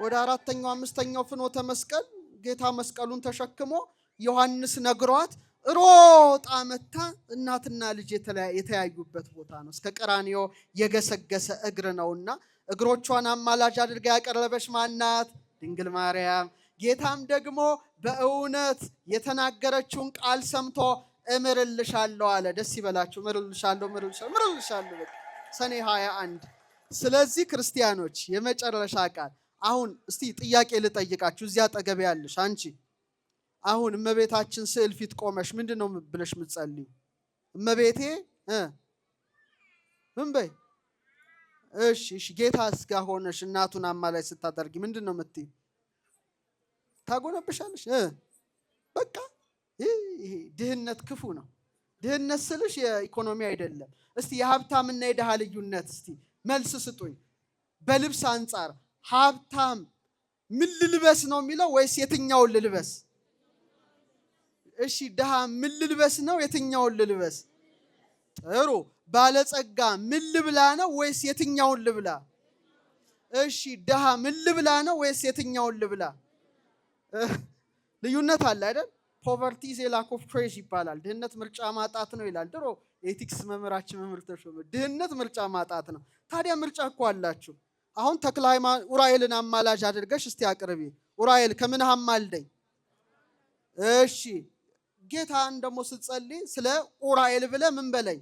ወደ 4ኛው 5ኛው ፍኖተ መስቀል ጌታ መስቀሉን ተሸክሞ ዮሐንስ ነግሯት ሮጣ መታ እናትና ልጅ የተያዩበት ቦታ ነው። እስከ ቀራንዮ የገሰገሰ እግር ነውና እግሮቿን አማላጅ አድርጋ ያቀረበች ማናት? ድንግል ማርያም። ጌታም ደግሞ በእውነት የተናገረችውን ቃል ሰምቶ እምርልሻለሁ አለ። ደስ ይበላችሁ። እምርልሻለሁ ሰኔ 21። ስለዚህ ክርስቲያኖች የመጨረሻ ቃል አሁን እስቲ ጥያቄ ልጠይቃችሁ። እዚያ አጠገብ ያለሽ አንቺ አሁን እመቤታችን ስዕል ፊት ቆመሽ ምንድነው ብለሽ የምትጸልዩ? እመቤቴ ምን በይ? እሺ ጌታስ ጋር ሆነሽ እናቱን አማላጅ ስታደርጊ ምንድነው የምትይ? ታጎነብሻለሽ። በቃ ይሄ ድህነት ክፉ ነው። ድህነት ስልሽ የኢኮኖሚ አይደለም። እስቲ የሀብታምና የድሃ ልዩነት እስቲ መልስ ስጡኝ። በልብስ አንጻር ሀብታም ምን ልልበስ ነው የሚለው ወይስ የትኛውን ልልበስ? እሺ ድሃ ምን ልልበስ ነው? የትኛውን ልልበስ? ጥሩ። ባለጸጋ ምን ልብላ ነው ወይስ የትኛውን ልብላ? እሺ ድሃ ምን ልብላ ነው ወይስ የትኛውን ልብላ? ልዩነት አለ አይደል? ፖቨርቲ ኢዝ ኤ ላክ ኦፍ ቾይስ ይባላል። ድህነት ምርጫ ማጣት ነው ይላል ድሮ ኤቲክስ መምህራችን መምህር ተሾመ። ድህነት ምርጫ ማጣት ነው። ታዲያ ምርጫ እኮ አላችሁ። አሁን ተክለ ሃይማኖት ኡራኤልን አማላጅ አድርገሽ እስቲ አቅርቢ። ኡራኤል ከምን አማልደኝ? እሺ ጌታን ደግሞ ስትጸልይ ስለ ኡራኤል ብለ ምን በለኝ?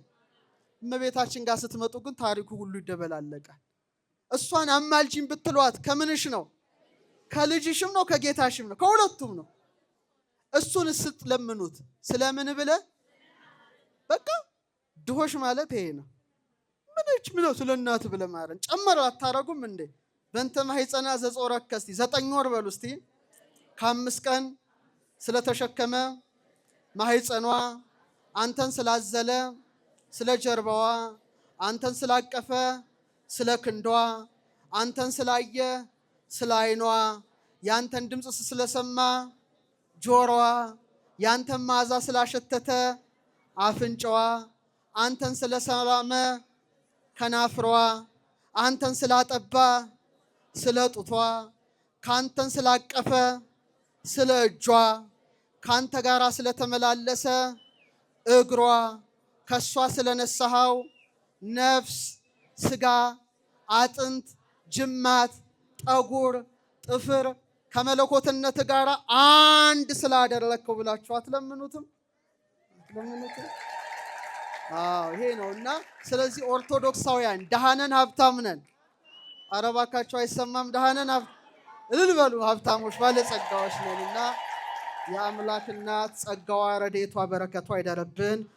እመቤታችን ጋር ስትመጡ ግን ታሪኩ ሁሉ ይደበላለቃል። እሷን አማልጂን ብትሏት ከምንሽ ነው? ከልጅሽም ነው ከጌታሽም ነው? ከሁለቱም ነው። እሱን ስትለምኑት ስለምን ብለ? በቃ ድሆሽ ማለት ይሄ ነው። ምን ነው ስለ እናት ብለ ማረን ጨመረ አታረጉም እንዴ? በእንተ ማህፀና ዘጾረከ እስቲ 9 ወር በሉ እስቲ። ከ5 ቀን ስለተሸከመ ማህፀኗ አንተን ስላዘለ ስለ ጀርባዋ አንተን ስላቀፈ ስለ ክንዷ አንተን ስላየ ስለ አይኗ ያንተን ድምጽ ስለሰማ ጆሮዋ ያንተን መዓዛ ስላሸተተ አፍንጫዋ አንተን ስለሰማመ ከናፍሯ አንተን ስላጠባ ስለ ጡቷ ካንተን ስላቀፈ ስለ እጇ ካንተ ጋር ስለተመላለሰ እግሯ ከሷ ስለነሳሃው ነፍስ ስጋ አጥንት ጅማት ጠጉር ጥፍር ከመለኮትነት ጋር አንድ ስላደረከው ብላችሁ አትለምኑትም? ይሄ ነውና ስለዚህ ኦርቶዶክሳውያን ደሃነን ሀብታም ነን። ኧረ እባካችሁ አይሰማም? ደሃነን እልል በሉ። ሀብታሞች ባለጸጋዎች ነንና የአምላክ እናት ጸጋዋ ረድኤቷ በረከቷ ይደረብን።